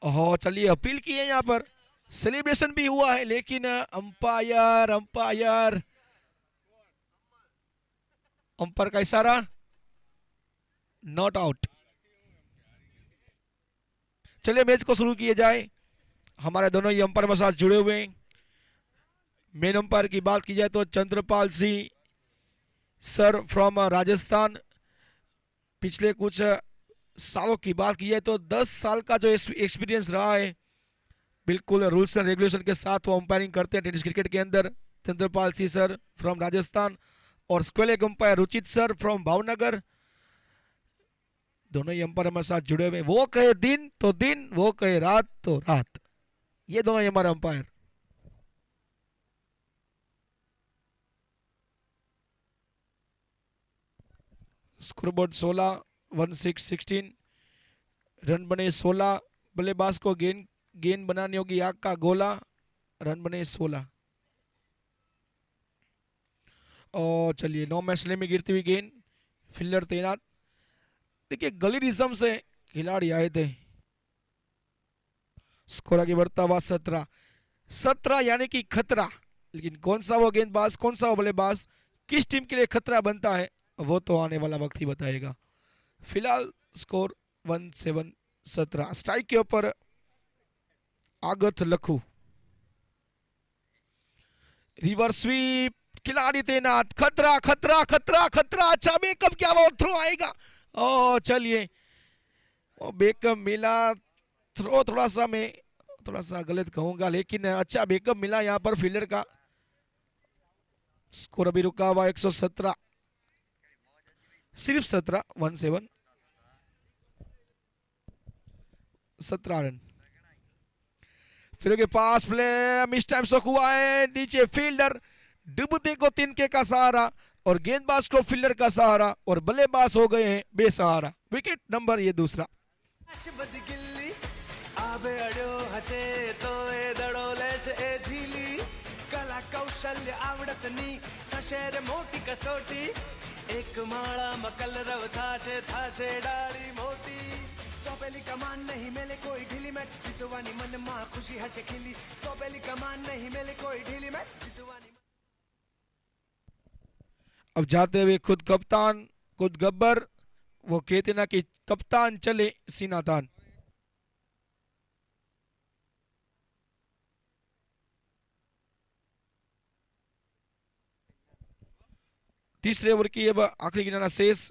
ओहो चलिए अपील की है यहाँ पर, सेलिब्रेशन भी हुआ है, लेकिन अंपायर अंपायर अंपायर का इशारा, नॉट आउट। चलिए मैच को शुरू किए जाए। हमारे दोनों ही अंपायर मेरे साथ जुड़े हुए हैं। मेन अंपायर की बात की जाए तो चंद्रपाल सिंह सर फ्रॉम राजस्थान। पिछले कुछ सालों की बात की जाए तो 10 साल का जो एक्सपीरियंस रहा है, बिल्कुल रूल्स एंड रेगुलेशन के साथ वो अंपायरिंग करते हैं टेनिस क्रिकेट के अंदर। चंद्रपाल सिंह सर फ्रॉम राजस्थान और square leg umpire Ruchit sir from Bhavnagar. दोनों ही अंपायर हमारे साथ जुड़े हुए। वो कहे दिन तो दिन, वो कहे रात तो रात, ये दोनों ही हमारे अंपायर। स्कोरबोर्ड 16, 16 रन बने 16। बल्लेबाज को गेंद बनानी होगी आग का गोला। रन बने 16। और चलिए 9 मैच में गिरती हुई गेंद, फील्डर तैनात। देखिए गलीरिज्म से खिलाड़ी आए थे। स्कोर आगे बढ़ता हुआ 17 यानी कि खतरा। लेकिन कौन सा वो गेंदबाज, कौन सा वो बल्लेबाज, किस टीम के लिए खतरा बनता है, वो तो आने वाला वक्त ही बताएगा। फिलहाल स्कोर 17। स्ट्राइक के ऊपर आगत लखू। रिवर्स स्वीप, खिलाड़ी तैनात। खतरा खतरा खतरा खतरा। अच्छा बेकअप, क्या वो थ्रो आएगा? ओ चलिए वो बेकअप मिला। थ्रो थोड़ा सा गलत कहूंगा, लेकिन अच्छा बेकअप मिला यहाँ पर फील्डर का। स्कोर अभी रुका हुआ 117, सिर्फ 17, 17 रन। फिर के पास प्ले मिस टाइम शॉट हुआ है। नीचे फील्डर डुबते को तिनके का सहारा और गेंदबाज को फील्डर का सहारा और बल्लेबाज हो गए हैं बेसहारा। विकेट नंबर ये दूसरा। बदगिल्ली आबे अड्यो हसे तो ए दडोलेश ए झीली कला कौशल्य आवडत नी थशे रे मोटी कसोटी एक माळा मकल रव थाशे डाळी मोटी सोबेली कमान नहीं मेले कोई ढीली मैच जितवानी मन मां खुशी हसे खिली सोबेली कमान नहीं मेले कोई ढीली मैच जितवानी। अब जाते हुए खुद कप्तान, खुद गब्बर, वो कहते ना कि कप्तान चले सीना तान। तीसरे ओवर की अब आखिरी गिनाना शेष।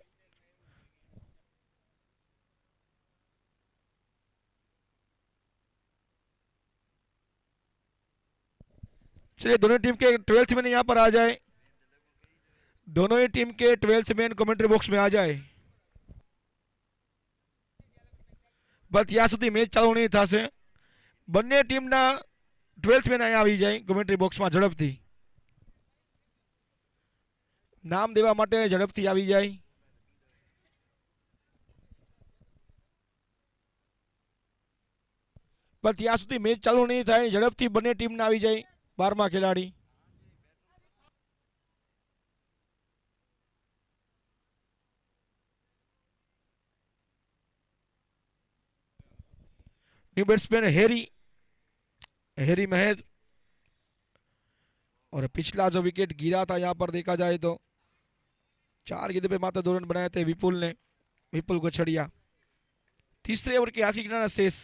चलिए दोनों टीम के 12th मैन यहां पर आ जाए। दोनों ही टीम के 12th मैन कमेंट्री बॉक्स में आ जाए। बस ત્યાં સુધી મેચ ચાલુ નહીં થશે। બંને ટીમના 12th મેન અહીંયા આવી જાય કમેન્ટ્રી બોક્સમાં ઝડપથી। નામ દેવા માટે ઝડપથી આવી જાય। પણ ત્યાં સુધી મેચ ચાલુ નહીં થાય, ઝડપથી બંને ટીમના આવી જાય 12મા ખેલાડી। न्यू बैट्समैन हैरी महर। और पिछला जो विकेट गिरा था यहां पर देखा जाए तो 4 गेंदों पे मात्र 2 रन बनाए थे विपुल गछड़िया। तीसरे ओवर के आखिरी गिनाना शेष।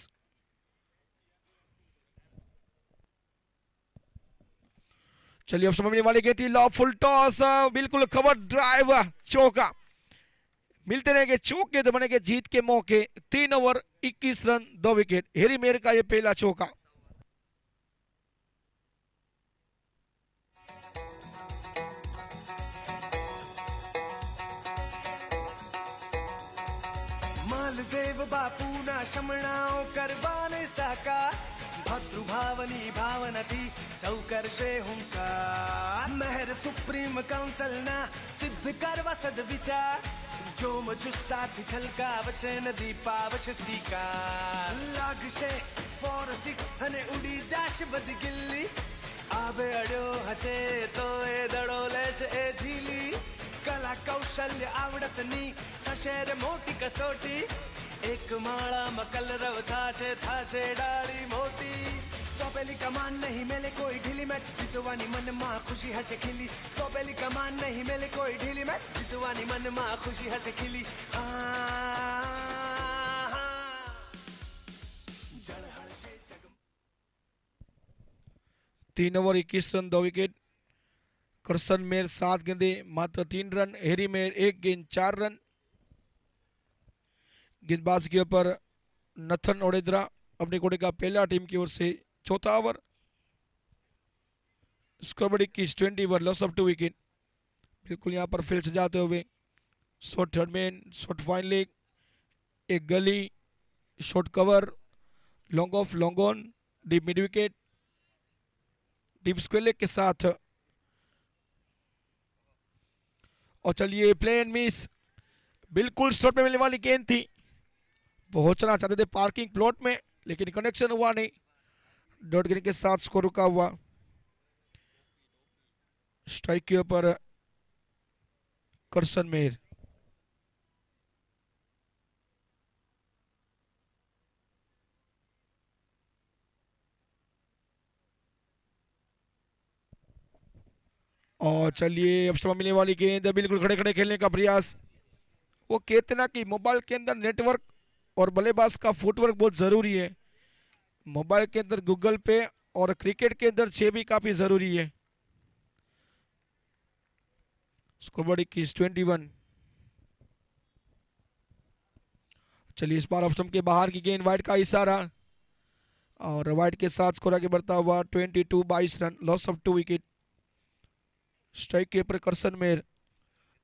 चलिए अब समझने वाली गेंद थी, लॉ फुल टॉस, बिल्कुल कवर ड्राइव, चौका। मिलते रहेंगे चौके तो बनेंगे जीत के मौके। 3 over 21 run 2 wicket. Harry mayor का ये पहला चौका। मालदेव बापू ना शमणाओ करवाने साका भद्रुभावनी भावना थी सौकर्षे हुंकार महर सुप्रीम काउंसिल ना सिद्ध करवा सदविचार जो मुझुस्साथ छलकावशे नदी पावशे स्वीकार लागशे 4-6 અને ઉડી જાશ બદગિલ્લી આબે અડ્યો હશે તો એ દડો લેશે એ ઝીલી કલા કૌશલ્ય આવડતની થશે રે મોટી કસોટી એક માળામાં કલરવ થાશે ડાળી મોટી સોંપેલી કમાન નહીં મેલે કોઈ ઢીલી મેચ જીતવાની મનમાં ખુશી હશે ખીલી સોંપેલી કમાન નહીં મેલે કોઈ ઢીલી મેચ જીતવાની મનમાં ખુશી હશે ખીલી જળ હળશે જગ 3 ओवर 21 रन 2 विकेट। करसन मेर 7 गेंदे मात्र 3 रन। हैरी मेर 1 गेंद 4 रन। गेंदबाज के ऊपर नथन ओडेद्रा अपने कोटे का पहला टीम की ओर से चौथा over. Score 21 over loss of 2 wicket. बिल्कुल यहाँ पर फील्ड से जाते हुए shot third man, shot fine leg, एक gully, shot cover, long off, long on, deep mid wicket, deep square leg के साथ। और चलिए प्लेन मिस, बिल्कुल स्टॉट में मिलने वाली गेंद थी। पहुंचना चाहते थे पार्किंग प्लॉट में लेकिन कनेक्शन हुआ नहीं। डॉट गेंद के साथ स्कोर रुका हुआ। स्ट्राइक के ऊपर करसन मेर। और चलिए अब समय मिलने वाली गेंद, बिल्कुल खड़े खड़े खेलने का प्रयास। वो कहते ना कि मोबाइल के अंदर नेटवर्क और बल्लेबाज का फुटवर्क बहुत जरूरी है। मोबाइल के अंदर गूगल पे और क्रिकेट के अंदर 6 भी काफी जरूरी है। स्कोर 21। चलिए इस बार ऑफ स्टंप के बाहर की गेंद, वाइड का इशारा और वाइड के साथ स्कोर आगे बढ़ता हुआ 22 run, loss of 2 wicket. Strike के ऊपर करसन मेर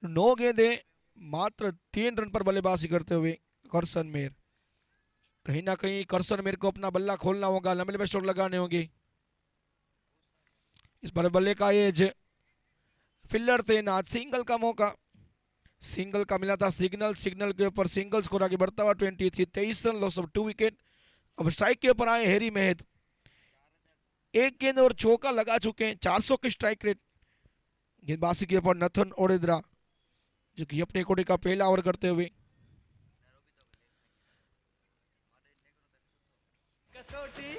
9 गेंदे मात्र 3 रन पर बल्लेबाजी करते हुए करसन मेर। कहीं ना कहीं करसन मेर को अपना बल्ला खोलना होगा, लंबे लंबे स्ट्रोक लगाने होंगे। इस बार बल्ले का एज, फील्डर थे ना, सिंगल का मौका, सिंगल का मिला था सिग्नल, सिग्नल के ऊपर सिंगल स्कोर आगे बढ़ता हुआ 23 रन, लॉस ऑफ 2 विकेट। अब स्ट्राइक के ऊपर आए हैरी मेहर, 1 गेंद और चौका लगा चुके हैं, 400 की स्ट्राइक रेट। गेंदबाजी के ऊपर नथन ओडेद्रा जो कि अपने कोटे का पहला ओवर करते हुए। कसोटी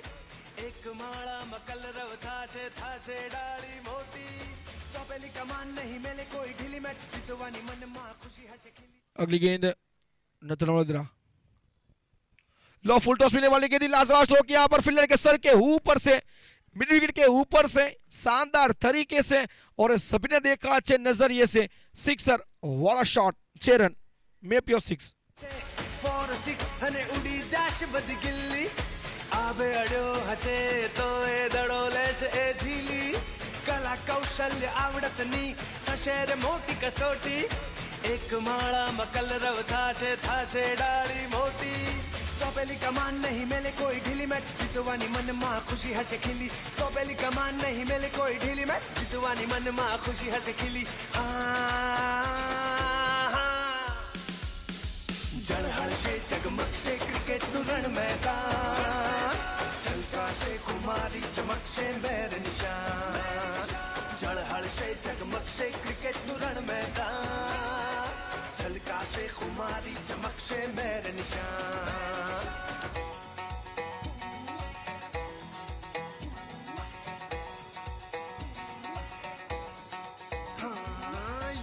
एक माळाમાં કલરવ થાશે ડાળી મોટી સોંપેલી કમાન નહીં મેલે કોઈ ઢીલી મેચ જીતવાની મનમાં ખુશી હશે ખીલી अगली गेंद नथन ओडेद्रा, लो फुल टॉस मिलने वाली गेंद, लाजवाब स्ट्रोक यहाँ पर फील्डर के सर के ऊपर से, मिड विकेट के ऊपर से शानदार तरीके से, और सभी ने देखा अच्छे नजरिए से sixer. What a shot, 6 run, map your 6। 4 6 અને ઉડી જાશ બધી ગિલ્લી આબે અડ્યો હશે તો એ દડો લેશે એ ઝીલી કલા કૌશલ્ય આવડતની થશે રે મોટી કસોટી એક માળામાં કલરવ થાશે ડાળી મોટી સોંપેલી કમાન નહીં મેલે કોઈ ઢીલી મેચ જીતવાની મનમાં ખુશી હશે ખીલી સોંપેલી કમાન નહીં મેલે કોઈ ઢીલી મેચ જીતવાની મનમાં ખુશી હશે ખીલી જળ હળશે જગમગશે ક્રિકેટનું રણ મેદાન છલકાશે કુમારી ચમકશે મેર નિશાન જળ હળશે જગમગશે ક્રિકેટનું રણ મેદાન છલકાશે કુમારી ચમકશે મેર નિશાન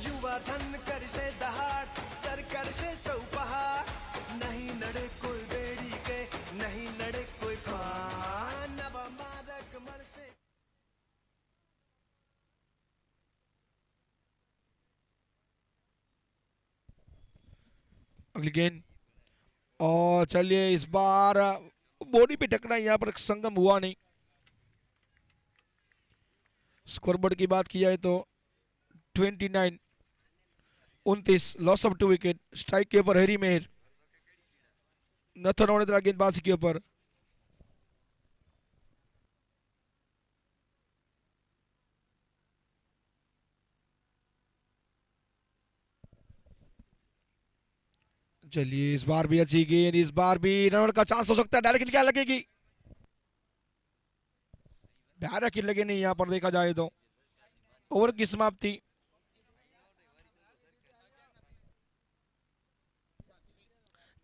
યુવા ધન કરશે દહાડ સર કરશે સૌ પહાડ નહીં નડે કોઈ બેડી કે નહીં નડે કોઈ ખાન નવા માર્ગ મળશે अगली गेंद, और चलिए इस बार बॉडी पे टकरा, यहाँ पर संगम हुआ नहीं। स्कोरबोर्ड की बात किया है तो 29, लॉस ऑफ 2 विकेट। स्ट्राइक के ऊपर हैरी मेहर, नथन ओडेद्रा गेंदबाजी के ऊपर। चलिए इस बार भी अच्छी गेंद, इस बार भी रन का चांस हो सकता है। डायरेक्ट क्या लगेगी, डायरेक्ट लगे नहीं यहाँ पर देखा जाए तो। ओवर की समाप्ति।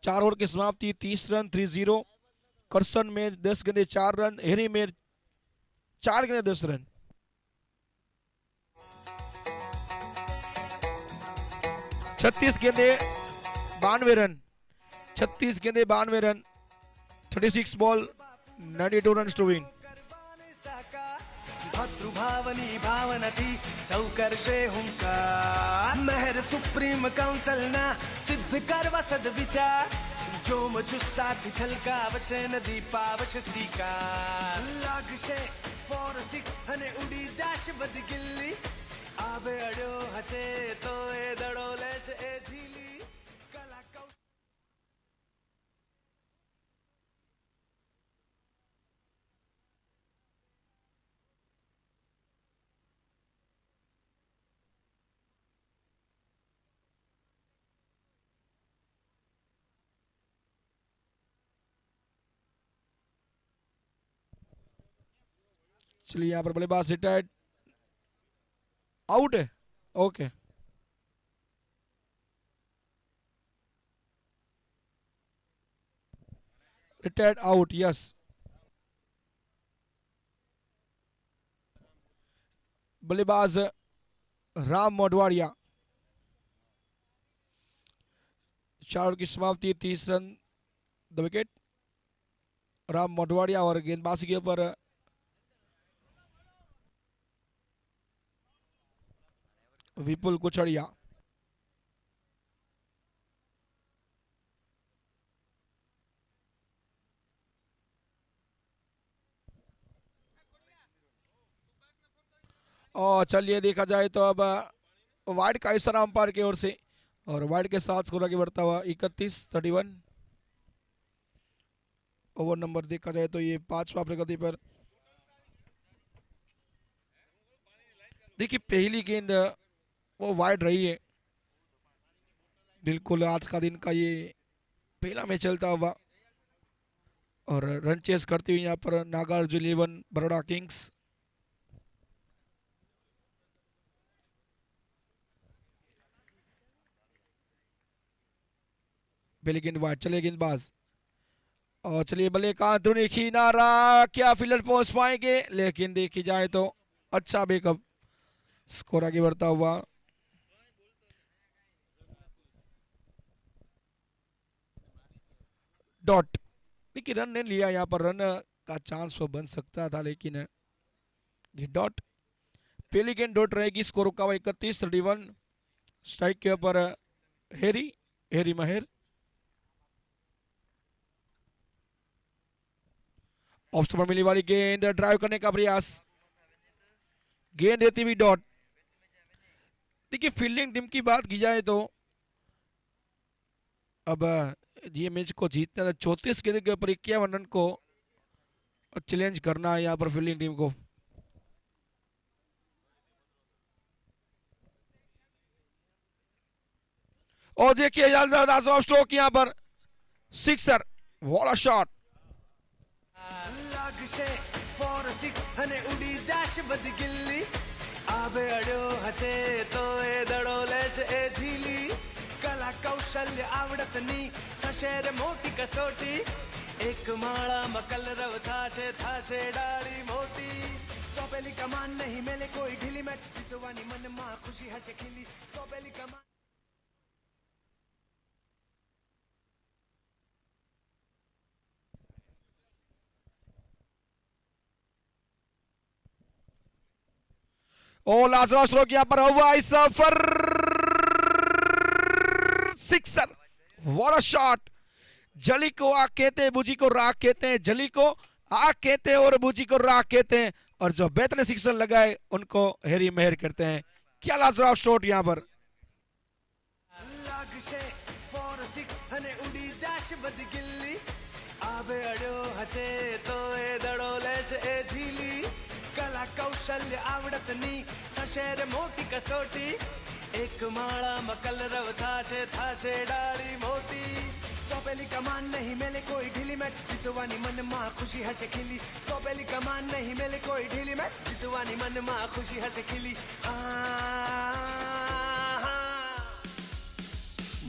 4 ओवर की समाप्ति 30 रन 3-0। करसन मेर 10 गेंदे 4 रन, हेरी मेर 4 गेंदे 10 रन। छत्तीस गेंदे 92 रन, 36 गेंदे 92 run, 36 ball 92 run to win. भद्रुभावनी भावनथी सौकर्षे हुंकार मेहर सुप्रीम काउंसिल ना सिद्ध करवा सद्विचार जोम जुस्साથી છલકાવશે નદી પાવશે સ્વીકાર લાગશે 4-6 અને ઉડી જાશે બધી ગિલ્લી આવે અડ્યો હશે તો એ દડો લેશે એ ઝીલી કલા चलिए यहाँ पर बल्लेबाज रिटायर्ड आउट है। Okay retired out yes. बल्लेबाज राम मोढवाड़िया। 4 ओवर की समाप्ति 30 रन द विकेट। राम मोढवाड़िया और गेंदबाजी के ऊपर विपुल कुचड़िया। और चलिए देखा जाए तो अब वाइड का इशारा अंपायर की ओर से और वाइड के साथ स्कोर आगे बढ़ता हुआ 31-31। ओवर नंबर देखा जाए तो ये 5वां प्रगति पर। देखिए पहली गेंद वो वाइड रही है। बिल्कुल आज का दिन का ये पहला मैच चलता हुआ और रन चेस करती हुई यहाँ पर नागार्जुन 11 बड़ौदा किंग्स। पहली गेंद वाइड। चले गेंदबाज और चलिए बल्ले का अंदरूनी किनारा, क्या फील्डर पहुंच पाएंगे, लेकिन देखी जाए तो अच्छा बैकअप, स्कोर आगे बढ़ता हुआ। डॉट। देखिए रन ने लिया, यहाँ पर रन का चांस वो बन सकता था लेकिन ये डॉट। पहली गेंद डॉट रहेगी। स्कोर रुका हुआ 31-31। स्ट्राइक के ऊपर हेरी महर। ऑफ स्टंप पर मिली वाली गेंद, ड्राइव करने का प्रयास, गेंद देती हुई डॉट। देखिए फील्डिंग टीम की बात की जाए तो अब ये मैच को जीतना 34 गेंद के ऊपर 51 रन को चैलेंज करना है यहाँ पर फील्डिंग टीम को। और देखिए स्ट्रोक यहाँ पर सिक्सर, व्हाट अ शॉट। લાગશે 4-6 અને ઉડી જાશ બધી ગિલ્લી આવે અડ્યો હશે તો એ દડો લેશે એ ઝીલી કલા કૌશલ્ય આવડતની થશે રે મોટી કસોટી એક માળામાં કલરવ થાશે ડાળી મોટી સોંપેલી કમાન નહીં મેલે કોઈ ઢીલી મેચ જીતવાની મનમાં ખુશી હશે ખીલી સોંપેલી કમાન। और लास्ट स्ट्रोक यहाँ पर हुआ इस सफर, सिक्सर, व्हाट अ शॉट। जली को आग कहते हैं, बुजी को राख कहते हैं, जली को आग कहते हैं और बुजी को राख कहते हैं, और जो बेहतरीन सिक्सर लगाए उनको हेरी मेहर करते हैं। क्या लाजवाब शॉट यहाँ पर। લાગશે 4-6 અને ઉડી જાશ બધી ગિલ્લી આવે અડ્યો હશે તો એ દડો લેશે એ ઝીલી કલા કૌશલ્ય આવડતની થશે રે મોટી કસોટી એક માળામાં કલરવ થાશે ડાળી મોટી સોંપેલી કમાન નહીં મેલે કોઈ ઢીલી મેચ જીતવાની મનમાં ખુશી હશે ખીલી સોંપેલી કમાન નહીં મેલે કોઈ ઢીલી મેચ જીતવાની મનમાં ખુશી હશે ખીલી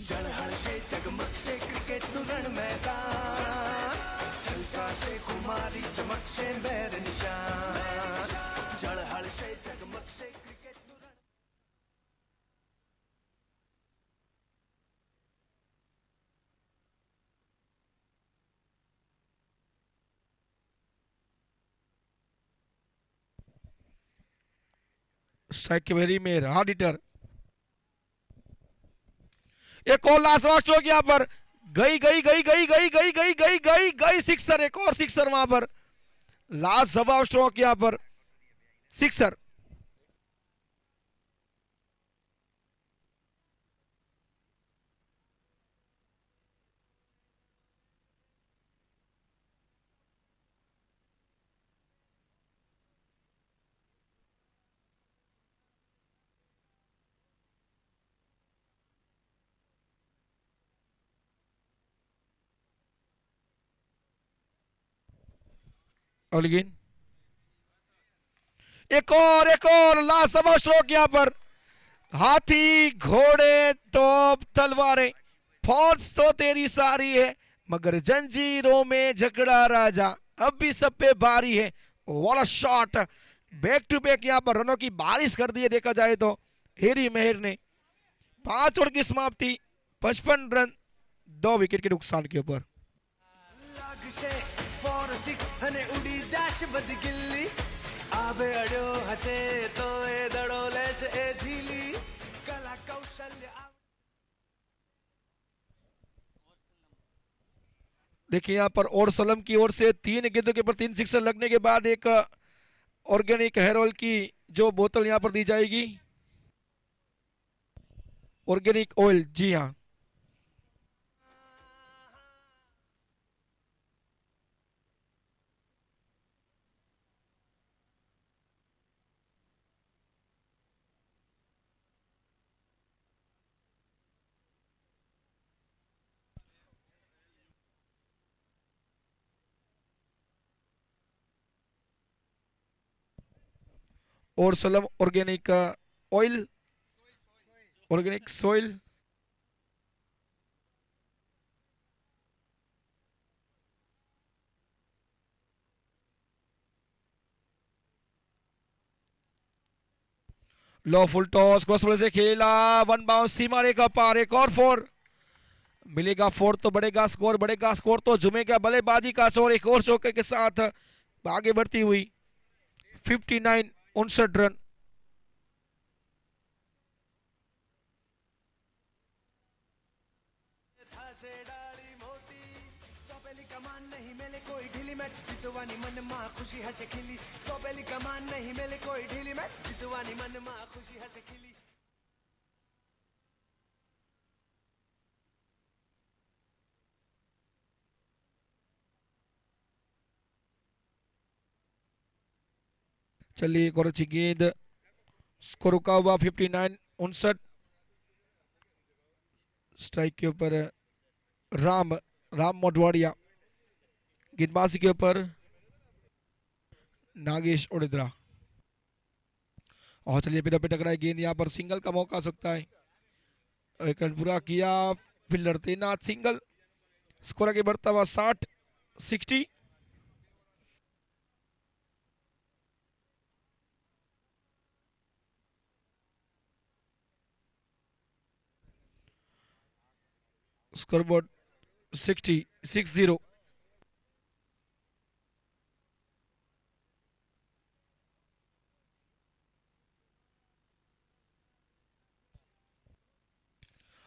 જળહળશે જગમગશે ક્રિકેટનું कुमारी चमकशे बैर निशान झळहळशे जगमगशे क्रिकेट स्ट्राइक के वेरी में हार्ड हिटर, एक और लास्ट स्ट्रोक यहां पर गई गई गई गई गई गई गई गई गई गई सिक्सर, एक और सिक्सर वहां पर लास्ट जवाब स्ट्रोक यहां पर सिक्सर। और अगेन एक और लास्ट सब स्ट्रोक यहां पर हाथी घोड़े तोप तलवारें फौज तो तेरी सारी है मगर जंजीरों में झगड़ा राजा अब भी सब पे भारी है। What a shot, back to back यहां पर रनों की बारिश कर दी है। देखा जाए तो हेरी मेहर ने 5 ओवर की समाप्ति 55 रन 2 विकेट के नुकसान के ऊपर। लागशे 4-6 અને ઉડી જાશ બધી ગિલ્લી આવે અડ્યો હશે તો એ દડો લેશે એ ઝીલી કલા કૌશલ્ય देखिए यहाँ पर और सलम की ओर से 3 गेंदों के ऊपर 3 सिक्सर लगने के बाद एक ऑर्गेनिक हेयर ऑयल की जो बोतल यहाँ पर दी जाएगी, ऑर्गेनिक ऑयल, जी हाँ। और सलम ऑर्गेनिक ऑयल, ऑर्गेनिक सोइल, लो फुल टॉस क्रॉस बॉल से खेला, वन बाउंस सीमा रेखा पार, एक और 4 मिलेगा। 4 तो बढ़ेगा स्कोर तो झुमेगा बल्लेबाजी का शोर। एक और चौके के साथ आगे बढ़ती हुई 59 रन। कमान नहीं मेले कोई ढीली मैच जितवानी मन मां खुशी हसे खिली सोपेली कमान नहीं मेले कोई ढीली मैच जितवानी मन मां खुशी हसे खिली। चलिए एक और अच्छी गेंद, स्कोर रुका हुआ 59। स्ट्राइक के ऊपर राम मोटवाड़िया, गेंदबाजी के ऊपर नागेश ओडेद्रा। और चलिए फिर टकराई गेंद, यहाँ पर सिंगल का मौका आ सकता है। एक रन पूरा किया, फील्डर तैनात, सिंगल। स्कोर आगे बढ़ता हुआ 60। स्कोरबोर्ड 60।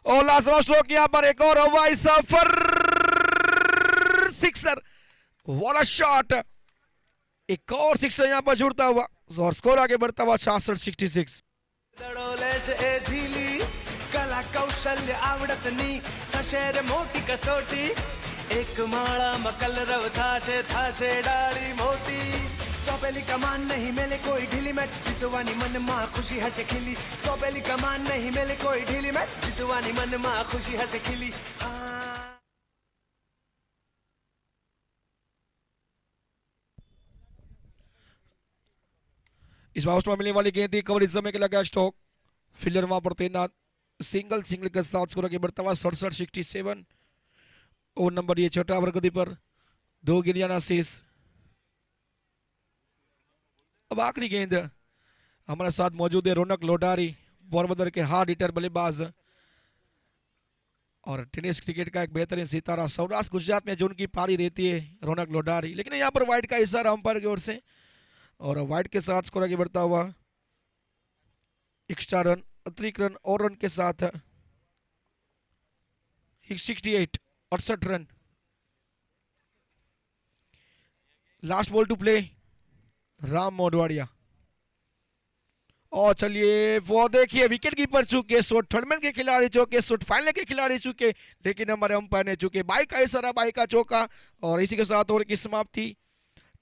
और लास्ट स्ट्रोक यहां पर एक और हवाई सफर, सिक्सर। व्हाट अ शॉट, एक और सिक्सर यहां पर जुड़ता हुआ और स्कोर आगे बढ़ता हुआ 66। दडोलेश ए झीली कला कौशल्य आवडतनी थशेर मोटी कसोटी एक माळा मकलरव थाशे डाळी मोटी सोपेली कमान नहीं मेले कोई ढीली मैच जितवानी मन मां खुशी हसे खिली सोपेली कमान नहीं मेले कोई ढीली मैच जितवानी मन मां खुशी हसे खिली। इस बाउंस में मिलने वाली गेंद थी, कवर इस समय के लगा स्टॉक, फील्डर वहां पर तैनात, सिंगल के साथ स्कोर आगे बढ़ता हुआ 67। और नंबर ये छठा ओवर गति पर 2 गेंदियां शेष। अब आखिरी गेंद हमारे साथ मौजूद है रौनक लोडारी, पोरबंदर के हार्ड हिटर बल्लेबाज और टेनिस क्रिकेट का एक बेहतरीन सितारा। सौराष्ट्र गुजरात में जो उनकी पारी रहती है रौनक लोडारी, लेकिन यहाँ पर वाइड का इशारा अंपायर की ओर से और वाइड के साथ स्कोर आगे बढ़ता हुआ एक्स्ट्रा रन, अतिरिक्त रन और रन के साथ 68 run. Last ball to play Ram Modwadia. और चलिए वो देखिए विकेट कीपर चूके, शॉट थर्डमैन के खिलाड़ी चौके, शॉट फाइनल के खिलाड़ी चूके, लेकिन हमारे अंपायर ने चूके। बाई का इशारा, बाई का चौका और इसी के साथ ओवर की समाप्ति।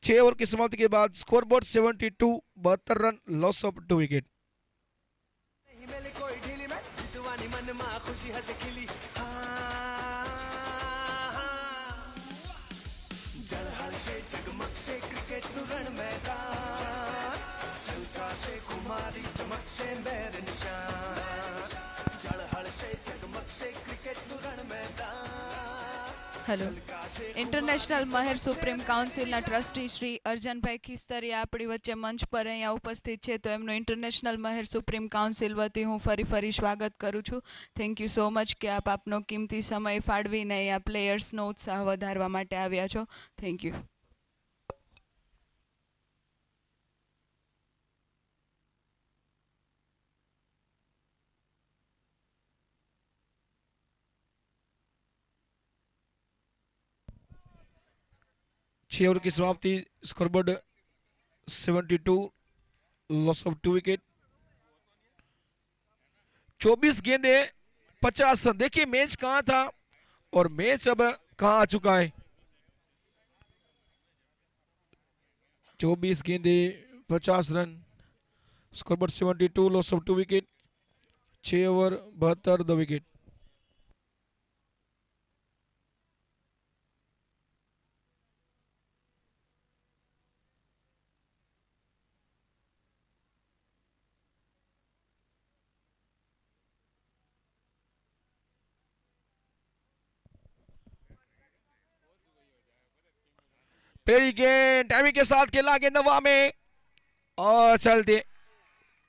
6 ओवर की समाप्ति के बाद scoreboard 72, 72 run, loss of 2 wicket. नहीं मिले कोई ढीली में जितवानी मन में खुशी हंस खिली। जलहल से जगमग से क्रिकेट नु रण मैदान, झलका से खुमारी चमक से मेरे निशान। जलहल से जगमग से क्रिकेट नु रण मैदान। હેલો, ઇન્ટરનેશનલ મહેર સુપ્રીમ કાઉન્સિલના ટ્રસ્ટી શ્રી અર્જનભાઈ ખિસ્તરિયા આપણી વચ્ચે મંચ પર અહીંયા ઉપસ્થિત છે, તો એમનું ઇન્ટરનેશનલ મહેર સુપ્રીમ કાઉન્સિલ વતી હું ફરી સ્વાગત કરું છું. થેન્ક યુ સો મચ કે આપ આપનો કિંમતી સમય ફાળવીને અહીંયા પ્લેયર્સનો ઉત્સાહ વધારવા માટે આવ્યા છો. Thank you. छह ओवर की समाप्ति, स्कोरबोर्ड 72, लॉस ऑफ 2 विकेट। 24 गेंदे 50 रन। देखिए मैच कहां था और मैच अब कहां आ चुका है। 24 गेंदे 50 run, scoreboard 72, loss of 2 wicket. 6 over 72, 2 wicket. पहली गेंद टाइमिंग के साथ खेला, गेंद हवा में और चलते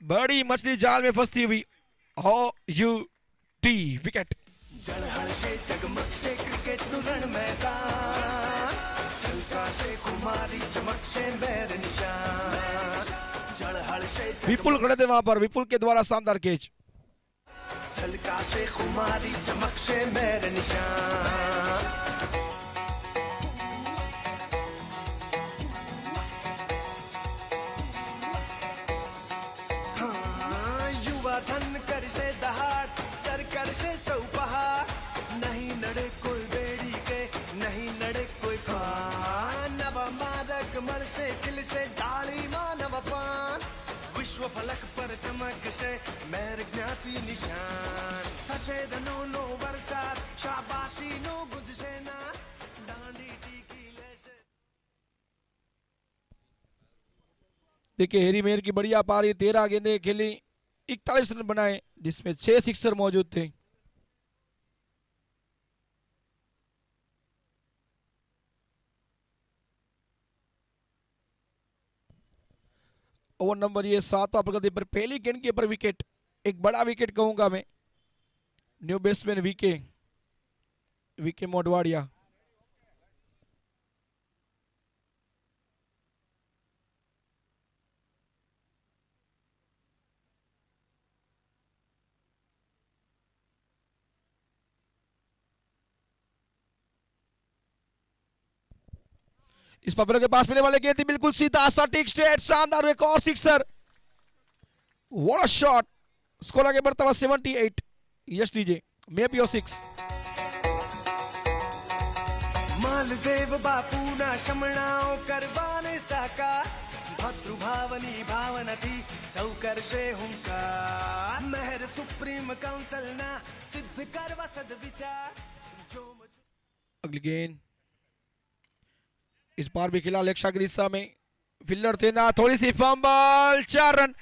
बड़ी मछली जाल में फंसती हुई। T wicket. जलहल से जगमग से क्रिकेट नु रण मैदान, झलका से खुमारी चमक से मेरे निशान। जलहल से विपुल खड़े थे वहां पर, विपुल के द्वारा शानदार कैच। झलका से खुमारी चमक से मेरे निशान। धन कर से दहाड़, सर कर से चौपहाड़, नहीं नड़े कोई बेड़ी के, नहीं नड़े कोई फान। नव मादक मर से दिल से डाली मानव पान, विश्व फलक पर चमक से मेर ज्ञाति निशान। हसे धनो नो बरसात, शाबाशी नो गुज सेना, डांडी टीकी ले से। देखिए हेरी मेहर की बढ़िया पारी, 13 गेंदें खेली, 41 रन बनाए, जिसमें 6 सिक्सर मौजूद थे। ओवर नंबर ये 7 प्रगति पर पहली गेंद के ऊपर विकेट, एक बड़ा विकेट कहूंगा मैं। New batsman VK Modwadia. इस पपलों के पास मिलने वाले गेंद थी बिल्कुल सीधा, सटीक, स्ट्रेट, शानदार, एक और sixer. What a shot. Score आगे बढ़ता हुआ 78। Yes DJ maybe 6। Maldev Bapu ना शमणाओ करवाने साकार, भद्रुभावनी भावना थी सौकर से हुंकार। महर सुप्रीम काउंसिल ना सिद्ध करवा सदविचार जो। अगली गेंद इस बार भी खिला लेक्शा की दिशा में, फील्डर थे ना, थोड़ी सी फंबल, 4 रन।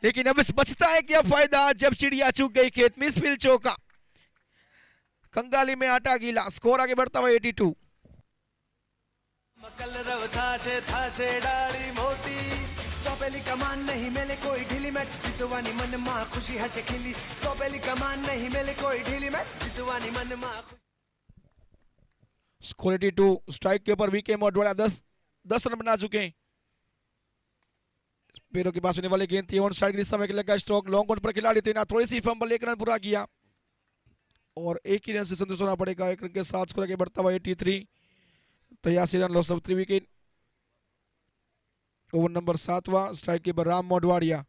लेकिन अब बचता है क्या फायदा जब चिड़िया चूक गई खेत। मिसफील्ड चौका, कंगाली में आटा गीला। स्कोर आगे बढ़ता हुआ 82। कलरव था से डाली मोती, સોંપેલી કમાન નહીં મેલે કોઈ ઢીલી મેચ જીતવાની મનમાં ખુશી હશે ખીલી સોંપેલી કમાન નહીં મેલે કોઈ ઢીલી મેચ જીતવાની મનમાં स्कोर 82। स्ट्राइक के ऊपर वीके मोडवाड़ा 10 रन बना चुके हैं। पैरों के पास होने वाले गेंद थी, ऑन स्ट्राइक दिशा में लगा स्ट्रोक, लॉन्ग ऑन पर खिलाड़ी थे ना, थोड़ी सी फंबल, 1 रन पूरा किया और 1 ही रन से संतुष्ट होना पड़ेगा। 1 रन के साथ स्कोर आगे बढ़ता हुआ 83। 83 run, loss of 3 wicket. Over number 7वां। स्ट्राइक के ऊपर राम मोडवाड़िया,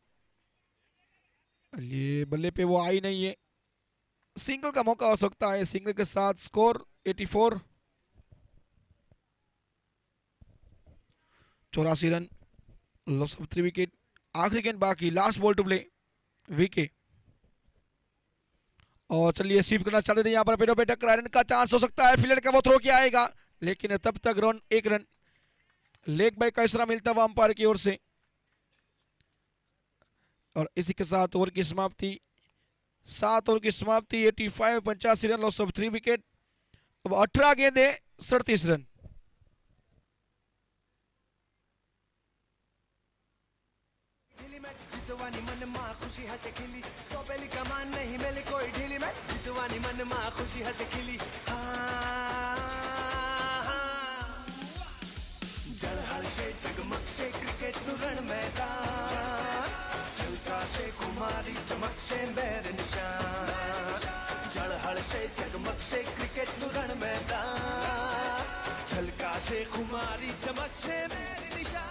ये बल्ले पे वो आई नहीं है, सिंगल का मौका हो सकता है। सिंगल के साथ score 84। 84 run, loss of 3 wicket. आखिरी गेंद बाकी, लास्ट बॉल टू प्ले, विके। और चलिए स्वीप करना चाहते थे यहाँ पर, पेड़ों पे टकरा, रन का चांस हो सकता है। फील्डर का वो थ्रो किया आएगा, लेकिन तब तक रन 1 रन लेग बाय का इशारा मिलता हुआ अंपायर की ओर से। और इसी के साथ ओवर की समाप्ति, 7 ओवर की समाप्ति। 85, 85 रन, लॉस ऑफ 3 विकेट। अब 18 गेंदे, 37 रन। જીતવાની મનમાં ખુશી હશે ખીલી સોંપેલી કમાન નહીં મેલે કોઈ ઢીલી મેચ જીતવાની મનમાં ખુશી હશે ખીલી ઝળહળશે જગમગશે ક્રિકેટનું રણ મેદાન છલકાશે ખુમારી ચમકશે બેર નિશાન ઝળહળશે જગમગશે ક્રિકેટનું રણ મેદાન છલકાશે ખુમારી ચમકશે બેર નિશાન।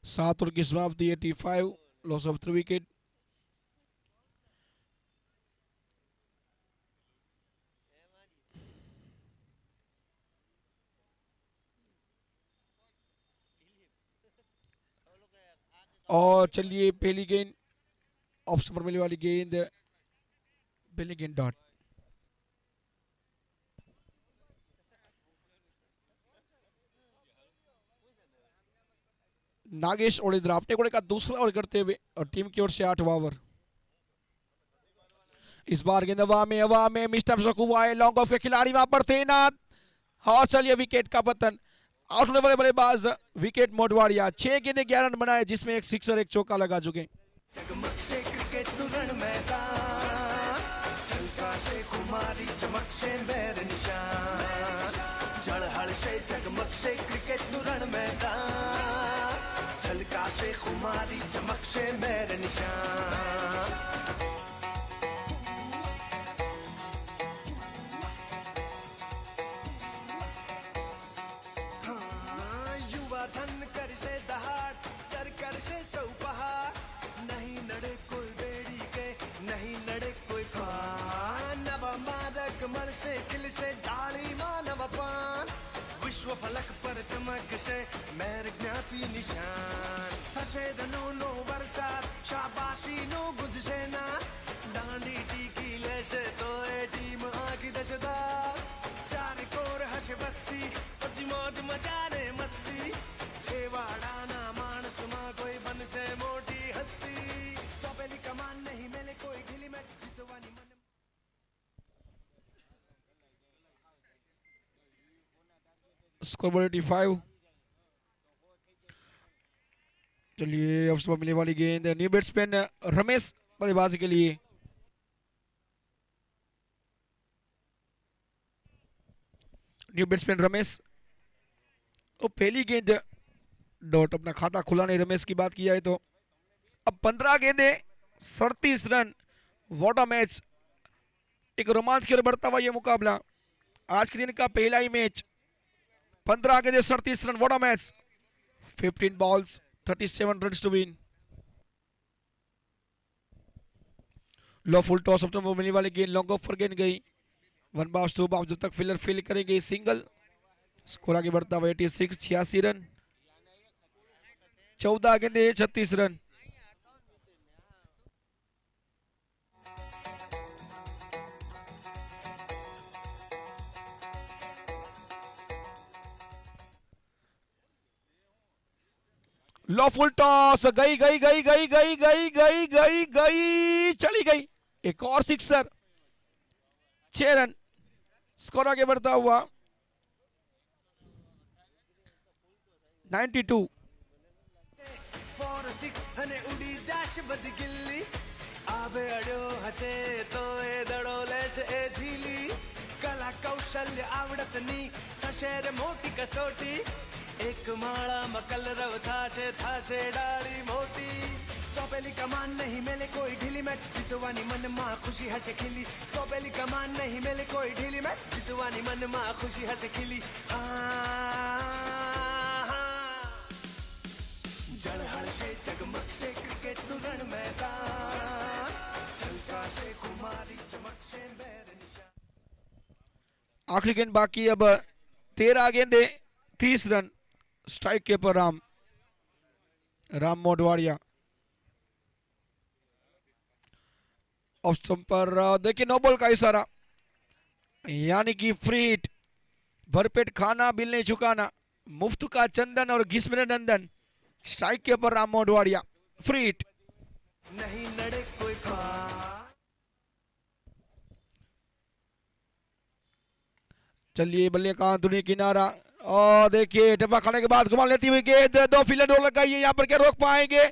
सात ओवर की समाप्ति, 85, लॉस ऑफ 3 विकेट। और चलिए पहली गेंद ऑफ स्टंप पर मिलने वाली गेंद, पहली गेंद डॉट। नागेश ओडेद्रा अपने कोड़े का दूसरा ओवर करते हुए और टीम की ओर से 8वां ओवर। इस बार गेंद हवा में मिस्टर हुआ है, लॉन्ग ऑफ के खिलाड़ी वहां पर तैनात। हाँ चलिए विकेट का पतन, आउट होने वाले बल्लेबाज विकेट मोडवाड़िया। 6 गेंदे 11 रन बनाए, जिसमें एक सिक्सर एक चौका लगा चुके। जगमगशे क्रिकेटનું રણ મેદાન છલકાશે ખુમારી ચમકશે બેર નિશાન ઝળહળશે જગમગશે ક્રિકેટનું રણ મેદાન છલકાશે ખુમારી ચમકશે બેર નિશાન। युवा धन करशे दहाड़ सर करशे सौ पहाड़ नहीं नड़े कोई बेड़ी के नहीं नड़े कोई खान नवा मादक मरशे खिलशे डाली मानव पान विश्व फलक पर चमक से मेर ज्ञाति निशान थशे धनो नो बरसात शाबाशी नो गुजशे ना डांडी टीकी लेशे तो ए टीम आकी दशदार चार कोर हशे बस्ती પછી મોજ મજાને મસ્તી છેવાડાના માણસમાં કોઈ બનશે મોટી હસ્તી સોંપેલી કમાન નહીં મેલે કોઈ ઢીલી મેચ જીતવાની મને स्कोरबोर्ड 85। चलिए ऑफ स्टंप पर मिलने वाली गेंद, न्यू बैट्समैन रमेश बल्लेबाजी के लिए। न्यू बैट्समैन रमेश, तो पहली गेंद डॉट, अपना खाता खुला नहीं रमेश की बात किया है तो। अब 15 गेंदे 37 रन, व्हाट अ मैच। एक रोमांच की ओर बढ़ता हुआ ये मुकाबला, आज के दिन का पहला ही मैच। 15 गेंदे 37 रन, what a match. 15 balls 37 run to win. Low full toss off में मिलने वाली गेंद लॉन्ग ऑफ पर गेंद गई, 1 बाउंस 2 बाउंस, जब तक फील्डर फील्ड करेंगे सिंगल। स्कोर आगे बढ़ता हुआ 86, 86 रन, 14 गेंदे 36 रन। लो फुल टॉस, गई गई गई गई गई गई गई गई गई, चली गई। एक और सिक्सर, 6 रन, स्कोर आगे बढ़ता हुआ 92। 4 6 અને ઉડી જાશ બધી ગિલ્લી આવે અડ્યો હશે તો એ દડો લેશે એ ઝીલી કલા કૌશલ્ય આવડતની થશે રે મોટી કસોટી એક માળામાં કલરવ થાશે થાશે ડાળી મોટી સોંપેલી કમાન નહીં મેલે કોઈ ઢીલી મેચ જીતવાની મનમાં ખુશી હશે ખીલી સોંપેલી કમાન નહીં મેલે કોઈ ઢીલી મેચ જીતવાની મનમાં ખુશી હશે ખીલી જળહળશે જગમગશે ક્રિકેટનું રણ મેદાન છલકાશે ખુમારી ચમકશે બેર નિશાન आखिरी गेंद बाकी, अब 13 गेंदे, 30 रन। स्ट्राइक के पर राम मोडवाड़िया। ऑफ स्टंप पर देखिए नो बॉल का इशारा, यानी कि फ्री हिट। भरपेट खाना बिल नहीं चुकाना, मुफ्त का चंदन और घिसमें नंदन। स्ट्राइक के पर राम मोडवाड़िया, फ्री हिट। नहीं नड़े कोई खास चलिए बल्ले का अंदरूनी किनारा, और देखिए डब्बा खाने के बाद घुमा लेती हुई गेंद, 2 फील्डर डोर लगाई है, यहाँ पर क्या रोक पाएंगे?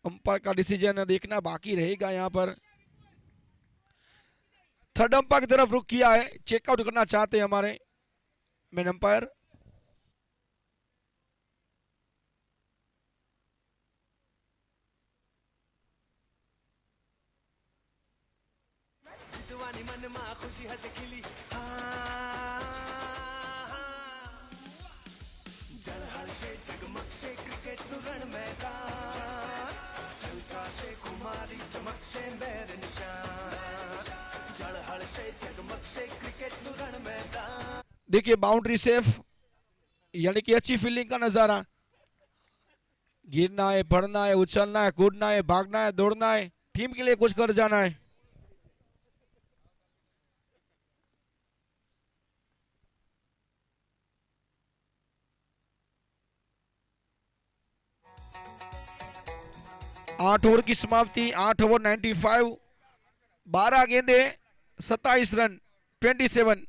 अंपायर का डिसीजन देखना बाकी रहेगा। यहाँ पर थर्ड अंपायर की तरफ रुख किया है, चेकआउट करना चाहते हैं हमारे मेन अंपायर। જીતવાની મનમાં ખુશી હશે ખીલી જળહળશે જગમગશે ક્રિકેટનું રણ મેદાન છલકાશે ખુમારી ચમકશે બેર નિશાન જળહળશે જગમગશે ક્રિકેટનું રણ મેદાન देखिए बाउंड्री सेफ, यानी कि अच्छी फील्डिंग का नजारा। गिरना है, बढ़ना है, उछलना है, कूदना है, भागना है, दौड़ना है, टीम के लिए कुछ कर जाना है। आठ ओवर की समाप्ति, 8 ओवर 95, 12 गेंदे, 27 रन, 27।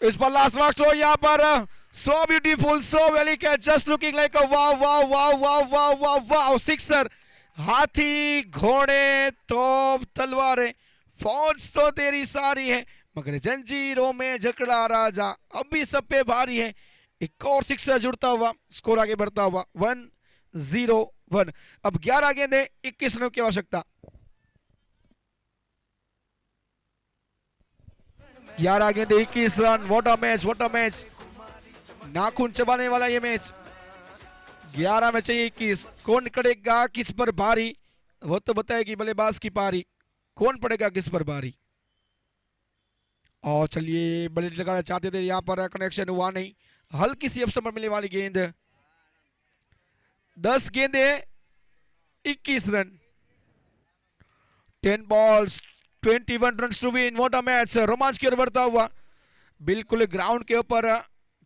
इस पर लास्ट लास्ट हो यहाँ पर, so beautiful, so well catch, just looking like a wow wow wow wow wow wow wow sixer. हाथी घोड़े तोप तलवारें, फौज तो तेरी सारी है, मगर जंजीरों में जकड़ा राजा अब भी सब पे भारी है। एक और सिक्सर जुड़ता हुआ, स्कोर आगे बढ़ता हुआ 1-0-1। अब 11 गेंदे, 21 रनों की आवश्यकता। 11 गेंदे, 21 run. What a match, what a match, नाखून चबाने वाला ये मैच। 11 में चाहिए 21। कौन करेगा किस पर भारी, वो तो बताएगी बल्लेबाज की पारी। कौन पड़ेगा किस पर भारी। और चलिए बल्ले लगाना चाहते थे, यहाँ पर कनेक्शन हुआ नहीं। हल्की सी ऑप्शन पर मिलने वाली गेंद। 10 गेंदे, 21 रन। 10 balls, 21 run to win. What a match, रोमांच की ओर बढ़ता हुआ। बिल्कुल ग्राउंड के ऊपर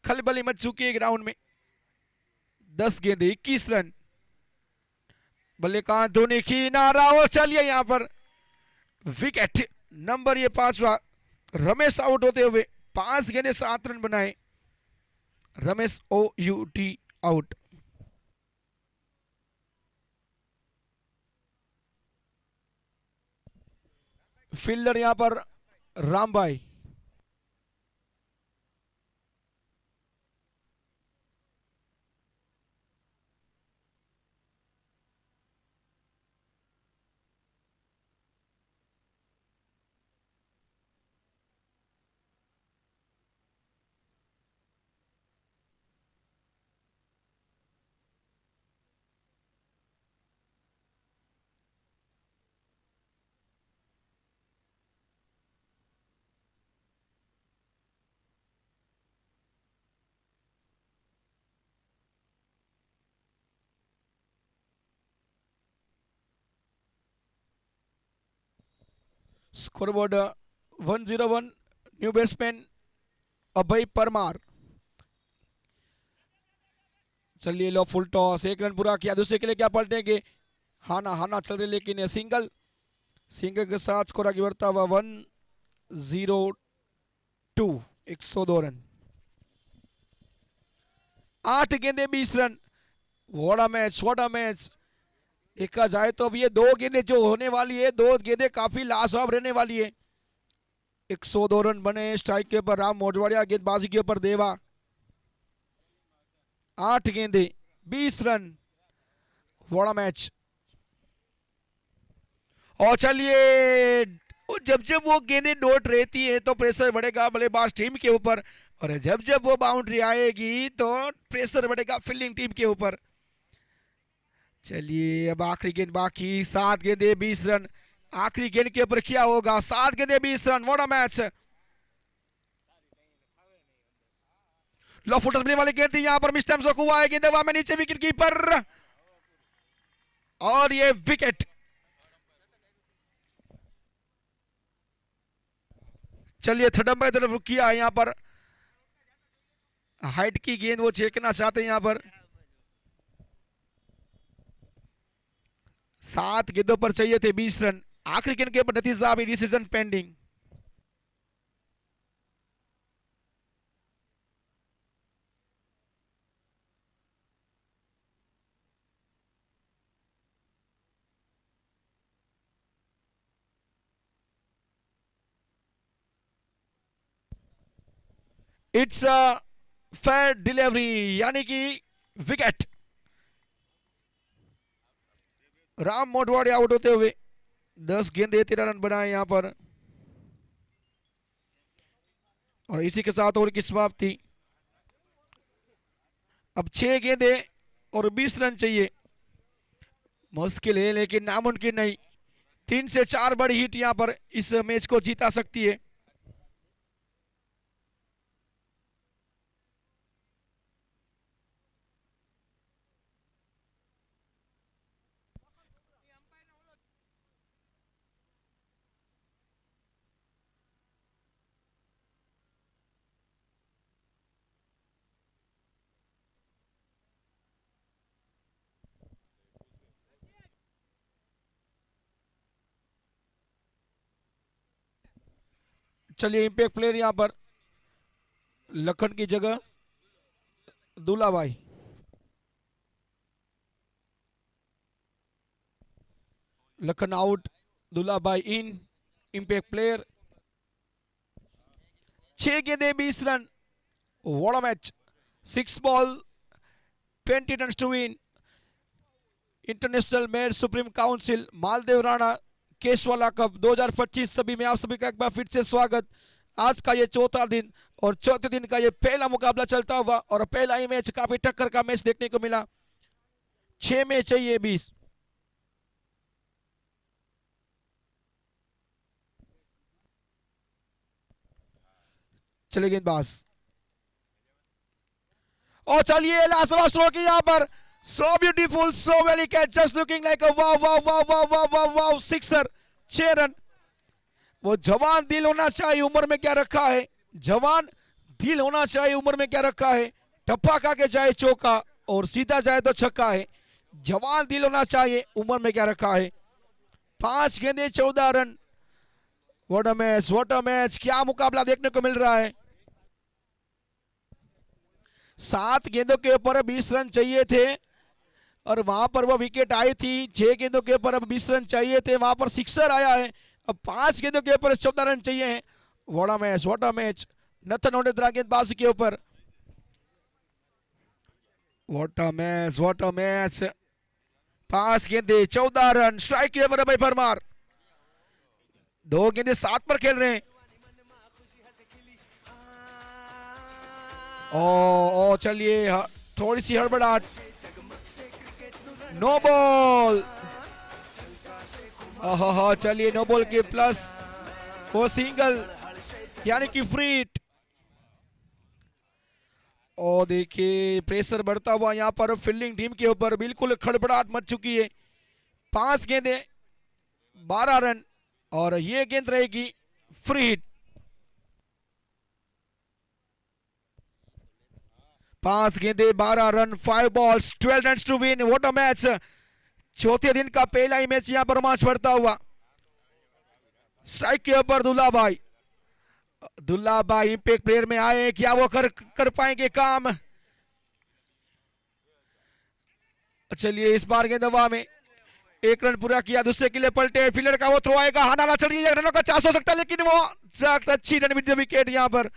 खलबली मच चुकी है ग्राउंड में। 10 गेंदे, 21 रन। बल्ले का धोनी किनारा, और चलिए यहाँ पर विकेट नंबर ये 5वां। रमेश आउट होते हुए 5 गेंदे 7 रन बनाए। Ramesh OUT out. फील्डर यहां पर रामभाई। स्कोरबोर्ड 101, न्यू बैट्समैन अभय परमार। चलिए लो फुल टॉस, 1 रन पूरा किया, दूसरे के लिए क्या पलटेंगे, हाना हाना चल रही लेकिन सिंगल, सिंगल के साथ स्कोर आगे बढ़ता हुआ 102, 102 रन। 8 गेंदे 20 रन। What a match. देखा जाए तो अब ये 2 गेंदे जो होने वाली है, 2 गेंदे काफी लाजवाब रहने वाली है। 102 रन बने स्ट्राइक के ऊपर राम मोटवाड़िया, गेंदबाजी के ऊपर देवा। 8 गेंदे 20 रन। What a match. और चलिए जब जब वो गेंदें डॉट रहती है तो प्रेशर बढ़ेगा बल्लेबाज टीम के ऊपर, और जब जब वो बाउंड्री आएगी तो प्रेशर बढ़ेगा फील्डिंग टीम के ऊपर। चलिए अब आखिरी गेंद बाकी, 7 गेंदे 20 रन। आखिरी गेंद के ऊपर क्या होगा, 7 गेंदे 20 रन। What a match. Low putters मिलने वाली गेंद थी, यहां पर मिस टाइम हुआ है, गेंद हवा में नीचे, विकेट कीपर, और ये विकेट। चलिए थर्ड अंपायर तरफ रुक किया है, यहां पर हाइट की गेंद वो चेकना चाहते हैं। यहां पर 7 गेंदों पर चाहिए थे 20 रन। आखिरी गेंद के ऊपर नतीजा अभी decision pending. It's a fair delivery, यानी कि विकेट। राम मोटवाड़े आउट होते हुए 10 गेंदे 13 रन बनाए यहां पर, और इसी के साथ ओवर की समाप्ति। अब 6 गेंदे और 20 रन चाहिए। मुश्किल है लेकिन नामुमकिन नहीं। 3 से 4 बड़ी हिट यहां पर इस मैच को जीता सकती है। चलिए इंपैक्ट प्लेयर यहां पर लखन की जगह दूल्हा भाई। लखन आउट, दूल्हा भाई इन, इंपैक्ट प्लेयर। 6 गेंदे 20 रन। What a match. 6 ball 20 run to win. International Mer supreme council Maldev Rana Keshwala cup 2025 सभी में आप सभी का एक बार फिर से स्वागत। आज का ये चौथा दिन और चौथे दिन का ये पहला मुकाबला चलता हुआ, और पहला ही मैच काफी टक्कर का मैच देखने को मिला। 6 में चाहिए 20। चले गेंदबाज, और चलिए लाजवाब स्ट्रोक यहां पर। So beautiful, so well catch, just looking like a wow, wow, wow, wow, wow, wow, wow, sixer. 6 run. वो जवान दिल होना चाहिए, उम्र में क्या रखा है, जवान दिल होना चाहिए, उम्र में क्या रखा है। टप्पा खा के जाए चौका और सीधा जाए तो छक्का है। जवान दिल होना चाहिए, उम्र में क्या रखा है। 5 गेंदे 14 run. What a match, what a match, क्या मुकाबला देखने को मिल रहा है। 7 गेंदों के ऊपर 20 रन चाहिए थे और वहां पर वो विकेट आई थी। 6 गेंदों के ऊपर अब 20 रन चाहिए थे, वहां पर सिक्सर आया है। अब 5 गेंदों के ऊपर 14 रन चाहिए हैं। What a match, what a match. Nathan Odedra गेंदबाजी के ऊपर। What a match, what a match. 5 गेंदे 14 रन। स्ट्राइक के ऊपर अभय परमार। 2 गेंदे 7 पर खेल रहे हैं। ओ चलिए थोड़ी सी हड़बड़ाहट। No ball. चलिए नो बॉल के प्लस वो सिंगल, यानी कि फ्री हिट। और देखिए प्रेशर बढ़ता हुआ यहां पर फील्डिंग टीम के ऊपर, बिल्कुल खड़बड़ाहट मच चुकी है। 5 गेंदे 12 रन। और ये गेंद रहेगी फ्री हिट। 5 गेंदे 12 रन, 5 balls 12 run to win. What a match. चौथे दिन का पहला ही मैच यहां पर रोमांच बढ़ता हुआ। स्ट्राइक के ऊपर दुल्ला भाई इंपैक्ट प्लेयर में आए, क्या वो कर पाएंगे काम। चलिए इस बार गेंद हवा में, 1 रन पूरा किया, दूसरे के लिए पलटे, फील्डर का वो थ्रो आएगा, हानाला चल रही है, रनों का चांस हो सकता है, लेकिन वो सख्त अच्छी रन विद विकेट यहां पर।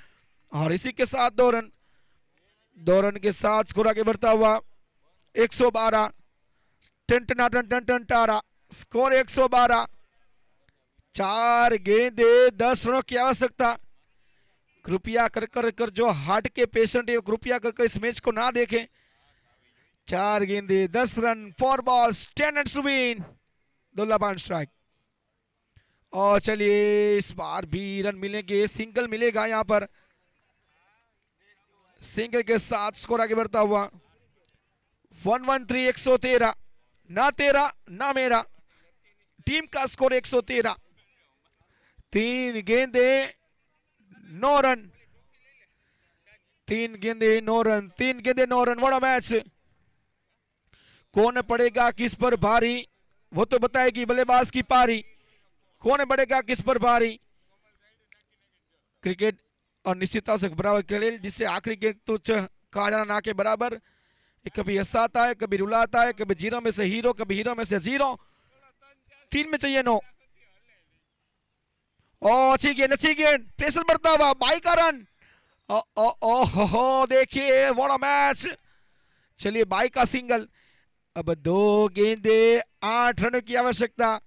और इसी के साथ 2 रन के साथ स्कोर आगे बढ़ता हुआ 112। टन टारा स्कोर 112। 4 गेंदे 10 रनों की आवश्यकता। कृपया कर जो हार्ट के पेशेंट है वो कृपया कर इस मैच को ना देखें। 4 गेंदे 10 run, 4 balls 10 run to win. Dulla bhai strike. और चलिए इस बार भी रन मिलेंगे, सिंगल मिलेगा यहां पर। सिंगल के साथ स्कोर आगे बढ़ता हुआ 113। 113 ना तेरा ना मेरा, टीम का स्कोर 113। 3 गेंदे 9 रन, 3 गेंदे 9 रन, 3 गेंदे 9 रन। बड़ा मैच। कौन पड़ेगा किस पर भारी, वो तो बताएगी बल्लेबाज की पारी। कौन पड़ेगा किस पर भारी। क्रिकेट और निश्चितता से बराबर खेल, जिससे आखिरी गेंद तो कहा जाना ना के बराबर। कभी हंसाता है, कभी रुलाता है, कभी 0 में से हीरो, कभी हीरो में से 0। 3 में चाहिए 9। अच्छी गेंद, प्रेशर बढ़ता हुआ, 22 का रन। देखिए व्हाट अ मैच। चलिए 22 का सिंगल। अब 2 गेंदे 8 रन की आवश्यकता।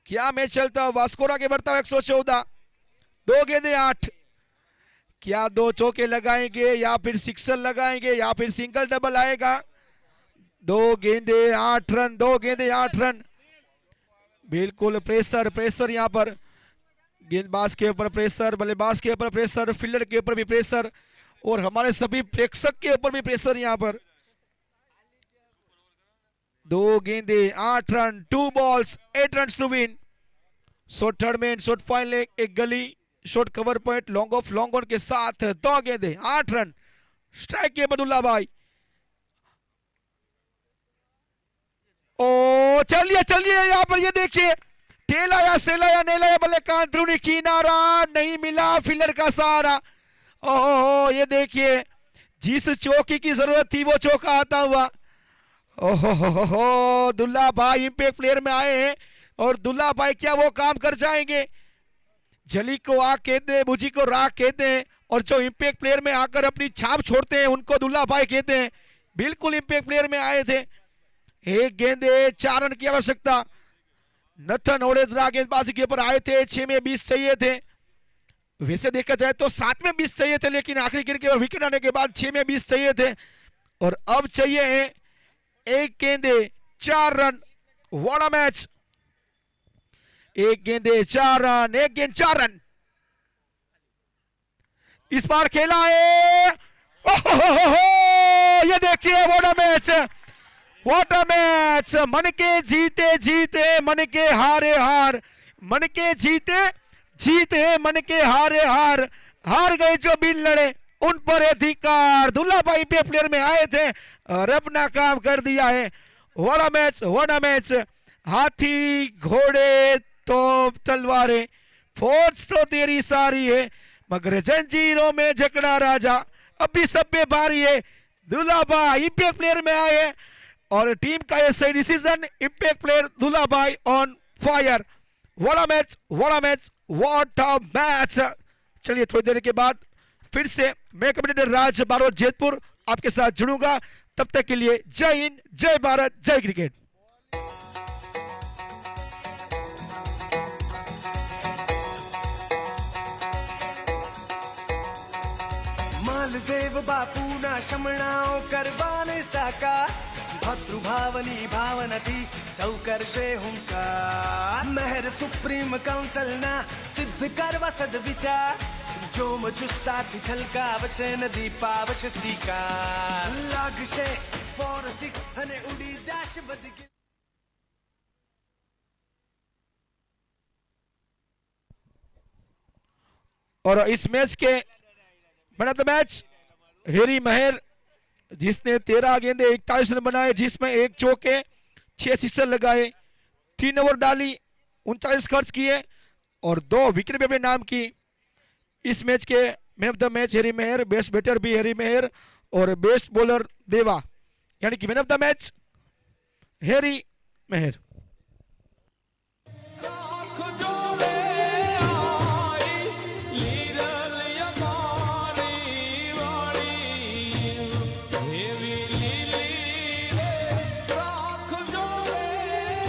क्या मैच चलता हुआ, स्कोर आगे बढ़ता हुआ 114। 2 गेंदे 8। क्या 2 चौके लगाएंगे या फिर सिक्सर लगाएंगे या फिर सिंगल डबल आएगा। 2 गेंदे 8 रन, 2 गेंदे 8 रन। बिल्कुल प्रेशर यहां पर। गेंदबाज के ऊपर प्रेशर, बल्लेबाज के ऊपर प्रेशर, फील्डर के ऊपर भी प्रेशर, और हमारे सभी प्रेक्षक के ऊपर भी प्रेशर यहां पर। 2 गेंदे 8 रन, 2 balls 8 run to win. Shot third man, shot final, एक gully, shot cover point, long off long on के साथ 2 गेंदे 8 रन। स्ट्राइक के बदुल्ला भाई। ओ चलिए यहां पर ये देखिए, टेला या सेला या नेला या बल्ले का अंदरूनी किनारा नहीं मिला, फील्डर का सहारा। ओहो ये देखिए, जिस चौकी की जरूरत थी वो चौका आता हुआ। ओहो दुल्ला भाई इंपैक्ट प्लेयर में आए हैं, और दुल्ला भाई क्या वो काम कर जाएंगे। जली को आग कहते हैं, बुझी को राख कहते हैं, और जो इंपैक्ट प्लेयर में आकर अपनी छाप छोड़ते हैं उनको दुल्ला भाई कहते हैं। बिल्कुल इंपैक्ट प्लेयर में आए थे। 1 गेंदे 4 रन की आवश्यकता। नथन ओडेद्रा गेंदबाजी के ऊपर आए थे, 6 में 20 चाहिए थे। वैसे देखा जाए तो 7 में 20 चाहिए थे, लेकिन आखिरी गेंद के विकेट आने के बाद 6 में 20 चाहिए थे, और अब चाहिए है 1 गेंदे 4 रन। What a match. 1 गेंदे 4 रन, 1 गेंद 4 रन। इस बार खेला है। ये देखिए what a match, what a match. मन के जीते जीते मन के हारे हार, मन के जीते जीते मन के हारे हार, हार गए जो बिन लड़े उन पर अधिकार। दुल्ला भाई पे प्लेयर में आए थे और अपना काम कर दिया है। What a match, what a match. हाथी घोड़े तो तलवारें, फौज तो तेरी सारी है, मगर जंजीरों में जकड़ा राजा अब भी सब पे भारी है। दुल्ला भाई इंपैक्ट प्लेयर में आए, और टीम का ये सही डिसीजन। इंपैक्ट प्लेयर दुल्ला भाई on fire. What a match, what a match, what a match. चलिए थोड़ी देर के बाद फिर से मैं कमेंटेटर राज बारोट जैतपुर आपके साथ जुड़ूंगा। तब तक के लिए जय हिंद, जय भारत, जय क्रिकेट। मालदेव बापू ना शमणाओ करवाने साका, भद्रुभावनी भावना थी सौ करशे हुंकार। मेहर सुप्रीम काउंसिल ना सिद्ध करवा सद्विचार, जो मुझ साथी छलकावश नदी पावश स्वीकार। लागशे 4-6 અને ઉડી જાશ બદગી। और इस मैच के man of the match Harry Maher, जिसने 13 गेंदे 41 रन बनाए, जिसमें 1 चौके 6 सिक्सर लगाए, 3 ओवर डाली, 39 खर्च किए और 2 विकेट भी अपने नाम की। इस मैच के man of the match Harry Maher, best batter भी हैरी मेहर और बेस्ट बॉलर देवा, यानी कि man of the match Harry Mehar.